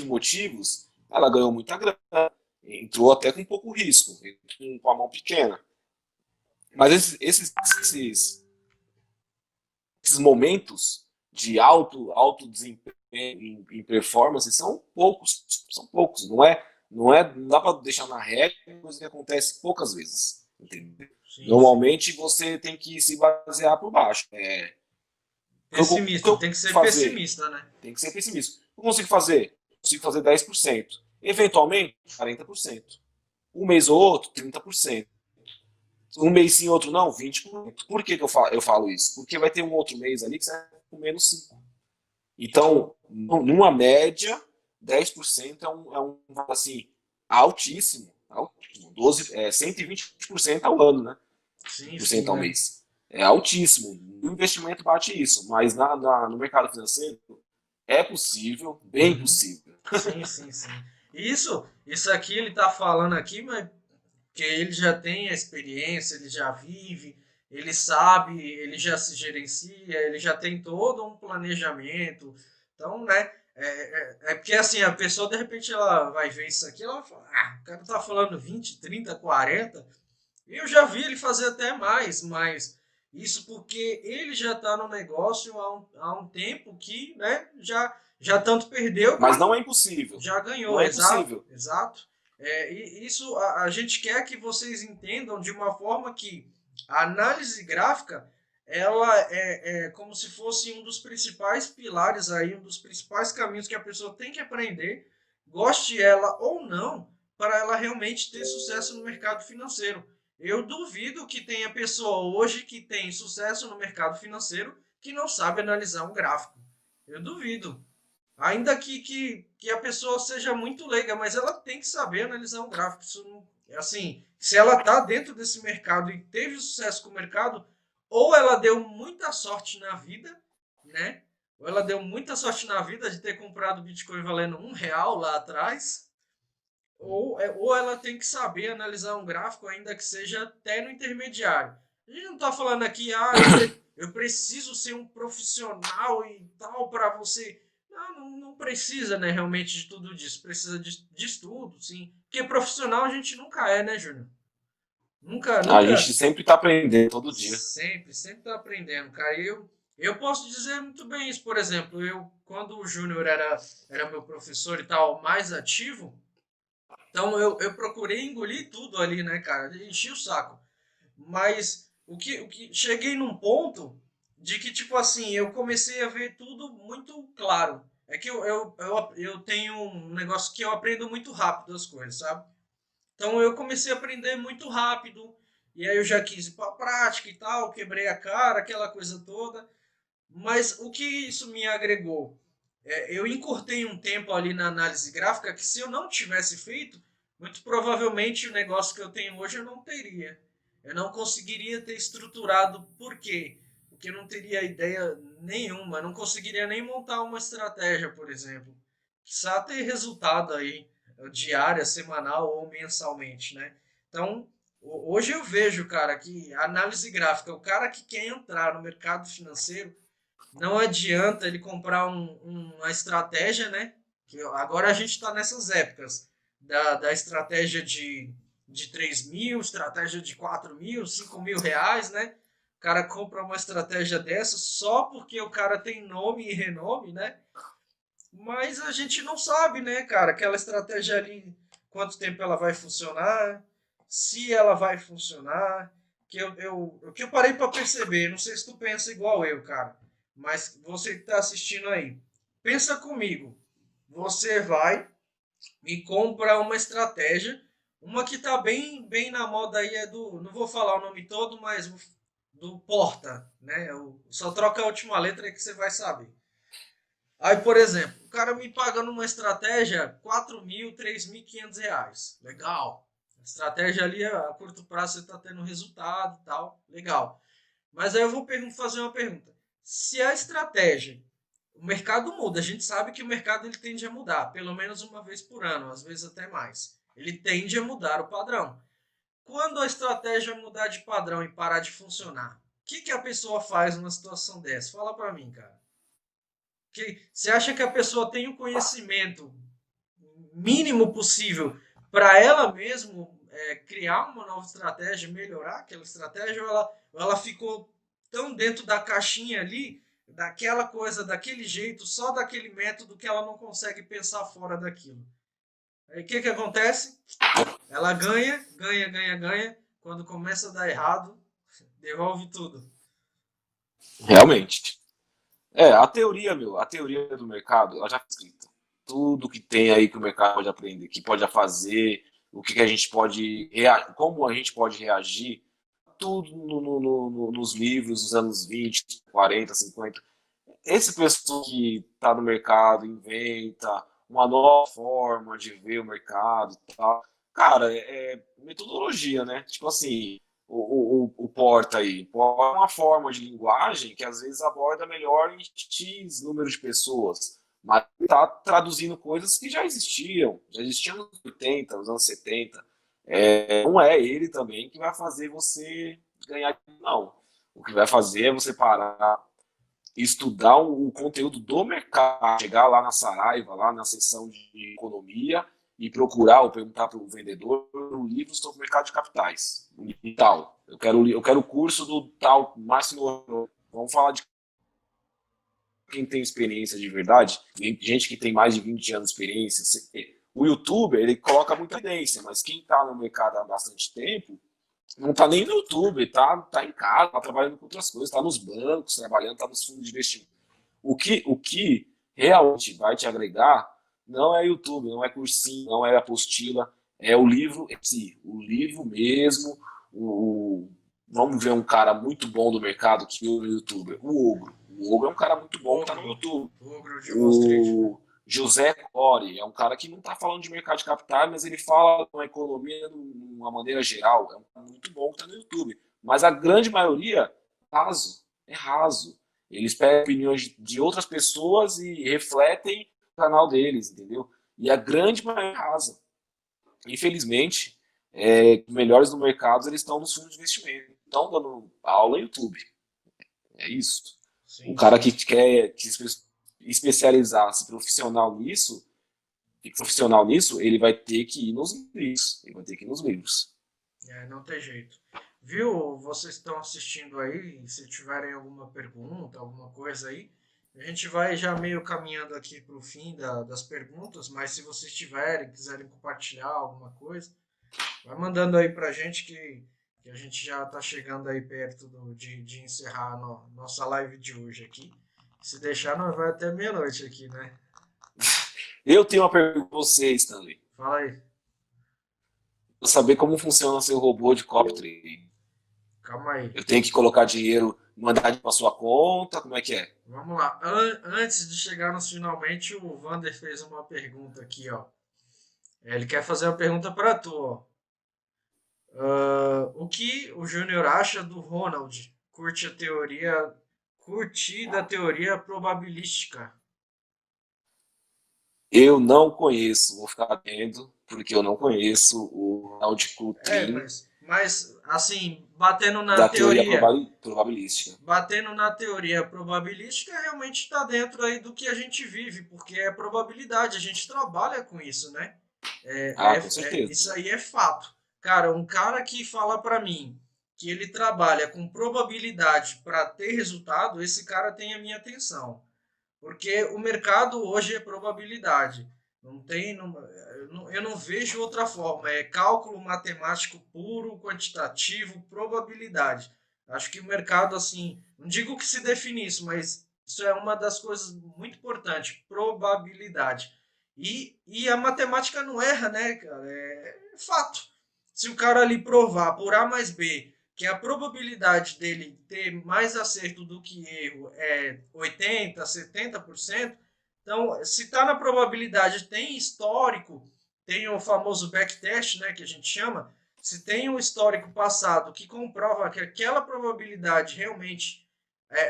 motivos, ela ganhou muita grana, entrou até com pouco risco, com a mão pequena. Mas esses momentos de alto desempenho em performance são poucos, não dá para deixar na regra, coisa que acontece poucas vezes, entendeu? Sim, sim. Normalmente você tem que se basear por baixo. O que Pessimista, eu tem que ser fazer? pessimista, né? Tem que ser pessimista. Eu consigo fazer? Consigo fazer 10%. Eventualmente, 40%. Um mês ou outro, 30%. Um mês sim, outro não, 20%. Por que eu falo isso? Porque vai ter um outro mês ali que você vai com menos 5%. Então, numa média, 10% assim, altíssimo. Altíssimo 120% ao ano, né? Sim, Por cento sim, ao é. mês. É altíssimo. O investimento bate isso, mas no mercado financeiro é possível, bem Uhum. possível. Sim, sim, sim. Isso aqui ele tá falando aqui, mas que ele já tem a experiência, ele já vive, ele sabe, ele já se gerencia, ele já tem todo um planejamento. Então, né? Porque assim, a pessoa de repente ela vai ver isso aqui, ela vai falar, o cara tá falando 20, 30, 40. Eu já vi ele fazer até mais, mas isso porque ele já está no negócio há um tempo que, né, já tanto perdeu Mas não quanto é impossível. já Não ganhou. é Exato, impossível. exato. E isso a gente quer que vocês entendam de uma forma que a análise gráfica ela é como se fosse um dos principais pilares aí, um dos principais caminhos que a pessoa tem que aprender, goste ela ou não, para ela realmente ter sucesso no mercado financeiro. Eu duvido que tenha pessoa hoje que tem sucesso no mercado financeiro que não sabe analisar um gráfico. Eu duvido. Ainda que a pessoa seja muito leiga, mas ela tem que saber analisar um gráfico. Isso não, assim, se ela está dentro desse mercado e teve sucesso com o mercado, ou ela deu muita sorte na vida, né? Ou ela deu muita sorte na vida de ter comprado Bitcoin valendo R$ 1 lá atrás, ou ela tem que saber analisar um gráfico, ainda que seja até no intermediário. A gente não está falando aqui, eu preciso ser um profissional e tal para você. Não precisa, né, realmente de tudo disso. Precisa de estudo, sim. Porque profissional a gente nunca é, né, Júnior? Nunca, A nunca. gente sempre está aprendendo todo dia. Sempre tá aprendendo, cara. Eu posso dizer muito bem isso, por exemplo, quando o Júnior era meu professor e tal, mais ativo, então eu procurei engolir tudo ali, né, cara? Enchi o saco. Mas o que cheguei num ponto de que, tipo assim, eu comecei a ver tudo muito claro. É que eu tenho um negócio que eu aprendo muito rápido as coisas, sabe? Então eu comecei a aprender muito rápido. E aí eu já quis ir pra prática e tal, quebrei a cara, aquela coisa toda. Mas o que isso me agregou? Eu encurtei um tempo ali na análise gráfica que se eu não tivesse feito, muito provavelmente o negócio que eu tenho hoje eu não teria. Eu não conseguiria ter estruturado. Por quê? Porque eu não teria ideia nenhuma. Eu não conseguiria nem montar uma estratégia, por exemplo. Precisava ter resultado aí, diária, semanal ou mensalmente, né? Então, hoje eu vejo, cara, que a análise gráfica, o cara que quer entrar no mercado financeiro, não adianta ele comprar uma estratégia, né? Que agora a gente está nessas épocas da estratégia de 3 mil, estratégia de 4 mil, 5 mil reais, né? O cara compra uma estratégia dessa só porque o cara tem nome e renome, né? Mas a gente não sabe, né, cara? Aquela estratégia ali, quanto tempo ela vai funcionar, se ela vai funcionar. O que eu parei para perceber, não sei se tu pensa igual eu, cara, mas você que está assistindo aí, pensa comigo. Você vai e compra uma estratégia, uma que tá bem na moda aí é do, não vou falar o nome todo, mas do Porta, né? Só troca a última letra que você vai saber. Aí, por exemplo, o cara me paga numa estratégia 4 mil, 3.500 reais. Legal. A estratégia ali, a curto prazo, você está tendo resultado e tal. Legal. Mas aí eu vou fazer uma pergunta. Se a estratégia, o mercado muda, a gente sabe que o mercado ele tende a mudar, pelo menos uma vez por ano, às vezes até mais. Ele tende a mudar o padrão. Quando a estratégia mudar de padrão e parar de funcionar, o que a pessoa faz numa situação dessa? Fala para mim, cara. Você acha que a pessoa tem o conhecimento mínimo possível para ela mesmo criar uma nova estratégia, melhorar aquela estratégia, ou ela ficou tão dentro da caixinha ali, daquela coisa, daquele jeito, só daquele método que ela não consegue pensar fora daquilo? Aí o que acontece? Ela ganha, ganha, ganha, ganha. Quando começa a dar errado, devolve tudo. Realmente. A teoria, a teoria do mercado, ela já está escrita. Tudo que tem aí que o mercado pode aprender, que pode fazer, o que a gente pode, como a gente pode reagir, tudo nos livros dos anos 20, 40, 50. Esse pessoal que está no mercado inventa uma nova forma de ver o mercado e tal. Cara, é metodologia, né? Tipo assim, o Porta aí. Porta é uma forma de linguagem que às vezes aborda melhor em X número de pessoas, mas está traduzindo coisas que já existiam nos 80, nos anos 70. Não é ele também que vai fazer você ganhar, não. O que vai fazer é você parar, estudar o conteúdo do mercado, chegar lá na Saraiva, lá na seção de economia e procurar ou perguntar para o vendedor um livro sobre o mercado de capitais. E tal. Eu quero o curso do tal Máximo. Vamos falar de quem tem experiência de verdade, gente que tem mais de 20 anos de experiência. O youtuber, ele coloca muita evidência, mas quem está no mercado há bastante tempo não tá nem no YouTube, tá em casa, tá trabalhando com outras coisas, tá nos bancos, trabalhando, tá nos fundos de investimento. O que realmente vai te agregar não é YouTube, não é cursinho, não é apostila, é o livro em si, o livro mesmo, Vamos ver um cara muito bom do mercado que é o youtuber, o Ogro. O Ogro é um cara muito bom que tá no Ogro, YouTube. ogro de Wall Street, né? O José Core é um cara que não está falando de mercado de capitais, mas ele fala com a economia de uma maneira geral. É um cara muito bom que está no YouTube. Mas a grande maioria é raso. Eles pegam opiniões de outras pessoas e refletem o canal deles, entendeu? E a grande maioria é rasa. Infelizmente, os melhores do mercado eles estão nos fundos de investimento, estão dando aula no YouTube. É isso. O Sim, cara que sim. quer se especializar, se profissional nisso, ele vai ter que ir nos livros. Ele vai ter que ir nos livros. É, não tem jeito. Viu? Vocês estão assistindo aí, se tiverem alguma pergunta, alguma coisa aí, a gente vai já meio caminhando aqui para o fim das perguntas, mas se vocês tiverem, quiserem compartilhar alguma coisa, vai mandando aí pra gente que a gente já tá chegando aí perto de encerrar nossa live de hoje aqui. Se deixar, nós vai até meia-noite aqui, né? Eu tenho uma pergunta para você, Stanley. Fala aí. Eu saber como funciona seu robô de copy trading. Calma aí. Eu tenho que colocar dinheiro, mandar para sua conta, como é que é? Vamos lá. Antes de chegar nos finalmente, o Vander fez uma pergunta aqui, ó. Ele quer fazer uma pergunta para tu, ó. O que o Júnior acha do Ronald? Curti da teoria probabilística. Eu não conheço, vou ficar vendo, porque eu não conheço o Ronald É, Coutrin mas assim, da teoria probabilística. batendo na teoria probabilística, realmente está dentro aí do que a gente vive, porque é probabilidade, a gente trabalha com isso, né? Ah, com certeza. Isso aí é fato. Cara, um cara que fala para mim que ele trabalha com probabilidade para ter resultado, esse cara tem a minha atenção. Porque o mercado hoje é probabilidade. Não tem, eu não vejo outra forma. É cálculo matemático puro, quantitativo, probabilidade. Acho que o mercado, assim, não digo que se define isso, mas isso é uma das coisas muito importantes, probabilidade. E a matemática não erra, né, cara? É fato. Se o cara ali provar por A mais B que a probabilidade dele ter mais acerto do que erro é 80, 70%, então, se está na probabilidade, tem histórico, tem o famoso backtest, né, que a gente chama, se tem um histórico passado que comprova que aquela probabilidade realmente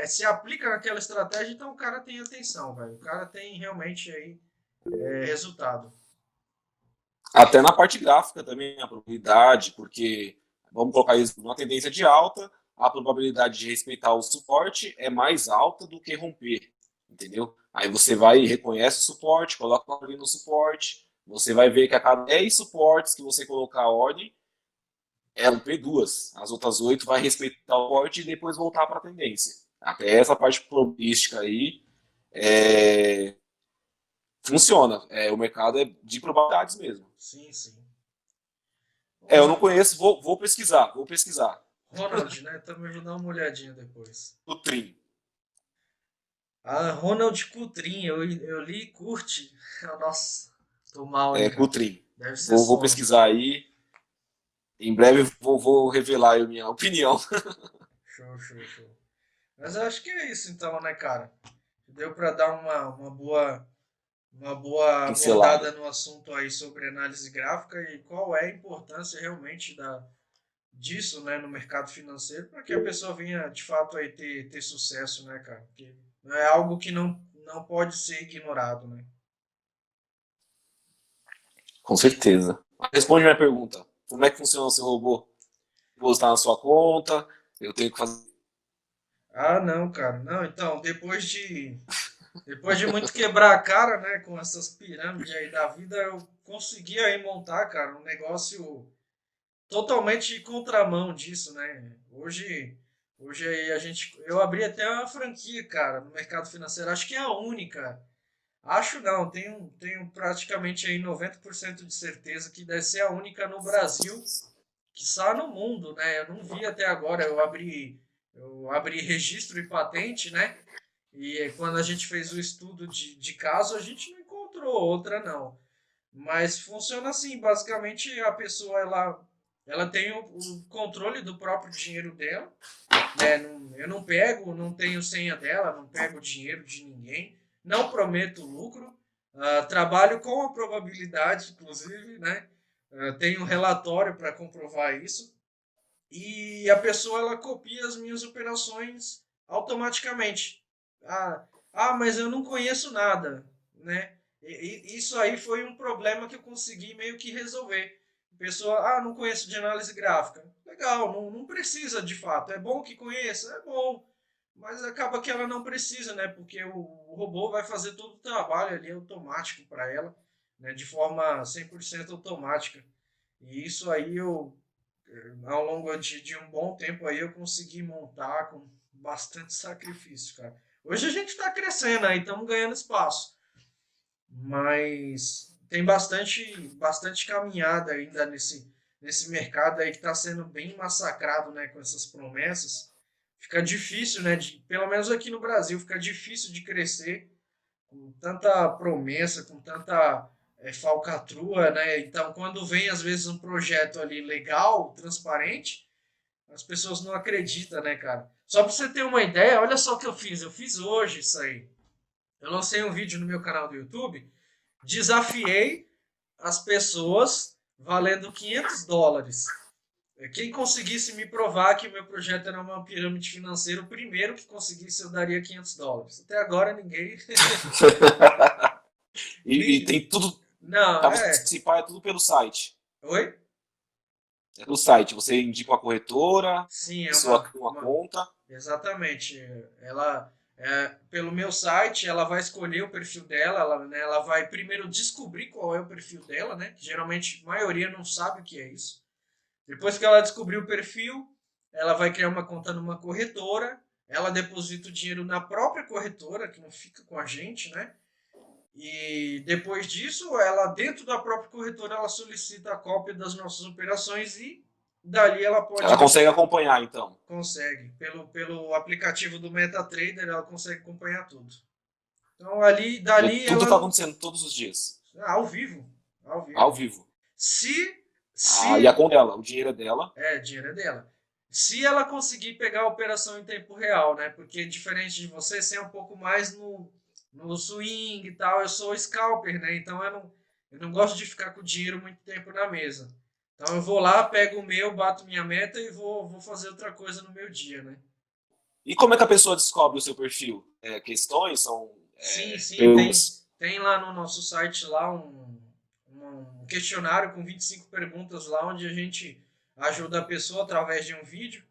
se aplica naquela estratégia, então o cara tem atenção, velho. O cara tem realmente aí resultado. Até na parte gráfica também, a probabilidade, porque vamos colocar isso numa tendência de alta, a probabilidade de respeitar o suporte é mais alta do que romper, entendeu? Aí você vai e reconhece o suporte, coloca a ordem no suporte, você vai ver que a cada 10 suportes que você colocar a ordem, é romper duas. As outras 8 vai respeitar o suporte e depois voltar para a tendência. Até essa parte probabilística aí funciona. O mercado é de probabilidades mesmo. Sim, sim. Eu Vamos não lá. conheço, vou pesquisar, vou pesquisar. Ronald, né? Também vou dar uma olhadinha depois. O Trim. Ah, Ronald Coutrin, eu li e curte. Nossa, tô mal, hein, Com o cara. Trim. Deve ser Vou sono. pesquisar aí. Em breve vou revelar a minha opinião. Show, show, show. Mas eu acho que é isso então, né, cara? Deu para dar uma boa abordada Pincelada. no assunto aí sobre análise gráfica e qual é a importância realmente disso, né, no mercado financeiro para que a pessoa venha de fato aí ter sucesso, né, cara? Porque é algo que não pode ser ignorado, né? Com certeza. Responde minha pergunta. Como é que funciona o seu robô? Vou estar na sua conta, eu tenho que fazer. Ah, não, cara. Não, então, depois de muito quebrar a cara, né, com essas pirâmides aí da vida, eu consegui aí montar, cara, um negócio totalmente contramão disso, né? Hoje aí eu abri até uma franquia, cara, no mercado financeiro. Acho que é a única. Acho não, tenho praticamente aí 90% de certeza que deve ser a única no Brasil, que está no mundo, né? Eu não vi até agora. Eu abri registro e patente, né? E quando a gente fez o estudo de caso, a gente não encontrou outra, não. Mas funciona assim, basicamente a pessoa ela tem o controle do próprio dinheiro dela, né? Eu não pego, não tenho senha dela, não pego dinheiro de ninguém, não prometo lucro, trabalho com a probabilidade, inclusive, né? Tenho um relatório para comprovar isso. E a pessoa ela copia as minhas operações automaticamente. Mas eu não conheço nada, né? Isso aí foi um problema que eu consegui meio que resolver. A pessoa, não conheço de análise gráfica. Legal, não precisa de fato. É bom que conheça? É bom. Mas acaba que ela não precisa, né? Porque o robô vai fazer todo o trabalho ali automático para ela, né? De forma 100% automática. E isso aí ao longo de um bom tempo aí eu consegui montar com bastante sacrifício, cara. Hoje a gente está crescendo aí, estamos ganhando espaço, mas tem bastante caminhada ainda nesse mercado aí que está sendo bem massacrado, né, com essas promessas. Fica difícil, né, pelo menos aqui no Brasil, fica difícil de crescer com tanta promessa, com tanta falcatrua, né? Então, quando vem às vezes um projeto ali legal, transparente, as pessoas não acreditam, né, cara? Só pra você ter uma ideia, olha só o que eu fiz. Eu fiz hoje isso aí. Eu lancei um vídeo no meu canal do YouTube, desafiei as pessoas valendo US$ 500. Quem conseguisse me provar que o meu projeto era uma pirâmide financeira, o primeiro que conseguisse eu daria US$ 500. Até agora ninguém. E tem tudo, Não, para você participar, é tudo pelo site. Oi? É pelo site. Você indica uma corretora, a Sim, é pessoa cria uma conta. exatamente. Ela, pelo meu site, ela vai escolher o perfil dela, né, ela vai primeiro descobrir qual é o perfil dela, né? Que geralmente a maioria não sabe o que é isso. Depois que ela descobrir o perfil, ela vai criar uma conta numa corretora, ela deposita o dinheiro na própria corretora, que não fica com a gente, né? E depois disso, ela dentro da própria corretora, ela solicita a cópia das nossas operações e dali ela Ela pode consegue acompanhar, então. consegue pelo aplicativo do MetaTrader, ela consegue acompanhar tudo. Então ali E dali tudo ela está acontecendo todos os dias, ao vivo, ao ao vivo. vivo. Se E a se conta dela, o dinheiro é dela. dinheiro é dela. Se ela conseguir pegar a operação em tempo real, né? Porque diferente de você, você é um pouco mais no swing e tal. Eu sou scalper, né? Então eu não gosto de ficar com o dinheiro muito tempo na mesa. Então eu vou lá, pego o meu, bato minha meta e vou fazer outra coisa no meu dia, né? E como é que a pessoa descobre o seu perfil? Questões, são Sim, sim, tem, perguntas. tem lá no nosso site lá um questionário com 25 perguntas lá onde a gente ajuda a pessoa através de um vídeo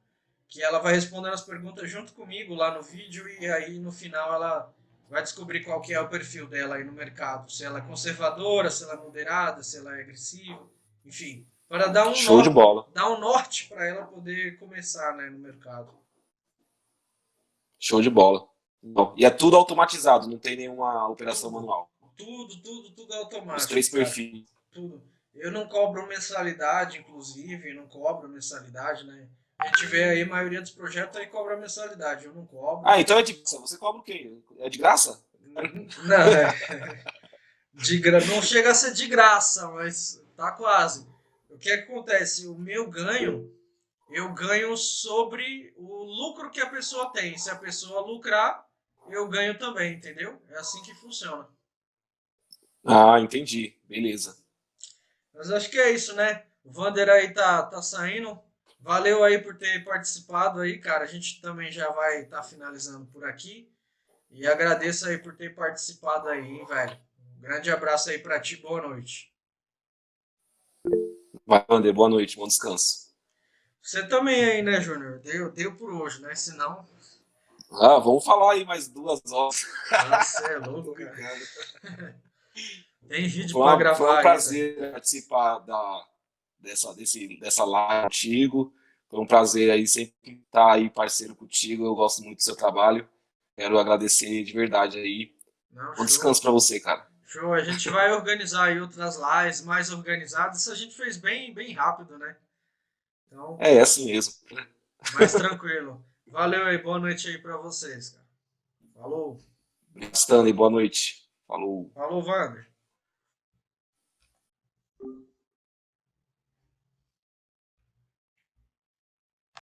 que ela vai respondendo as perguntas junto comigo lá no vídeo e aí no final ela vai descobrir qual que é o perfil dela aí no mercado, se ela é conservadora, se ela é moderada, se ela é agressiva, enfim, para Show de bola. dar um norte para ela poder começar, né, no mercado. Show de bola. E é tudo automatizado, não tem nenhuma operação Tudo, manual. tudo Os automático, 3 cara. perfis. Tudo. Eu não cobro mensalidade, inclusive, não cobro mensalidade, né? A gente vê aí, a maioria dos projetos aí cobra mensalidade, eu não cobro. Então é de graça. Você cobra o quê? É de graça? Não, não chega a ser de graça, mas tá quase. O que acontece? O meu ganho, eu ganho sobre o lucro que a pessoa tem. Se a pessoa lucrar, eu ganho também, entendeu? É assim que funciona. Entendi. Beleza. Mas acho que é isso, né? O Vander aí tá saindo. Valeu aí por ter participado aí, cara. A gente também já vai estar finalizando por aqui. E agradeço aí por ter participado aí, hein, velho. Um grande abraço aí pra ti, boa noite. Vai, Wander, boa noite, bom descanso. Você também aí, né, Júnior? Deu por hoje, né? Senão, Vamos falar aí mais 2 horas. você é louco, Tô cara. brincando. Tem vídeo pra Foi um gravar ainda. prazer participar dessa live contigo. Foi um prazer aí sempre estar aí parceiro contigo. Eu gosto muito do seu trabalho. Quero agradecer de verdade aí. Não, Bom show. descanso para você, cara. Show. A gente vai organizar aí outras lives mais organizadas. Isso a gente fez bem rápido, né? Então, É assim mesmo. mais tranquilo. Valeu aí, boa noite aí pra vocês, cara. Falou. Stanley, boa noite. Falou. Falou, Wander.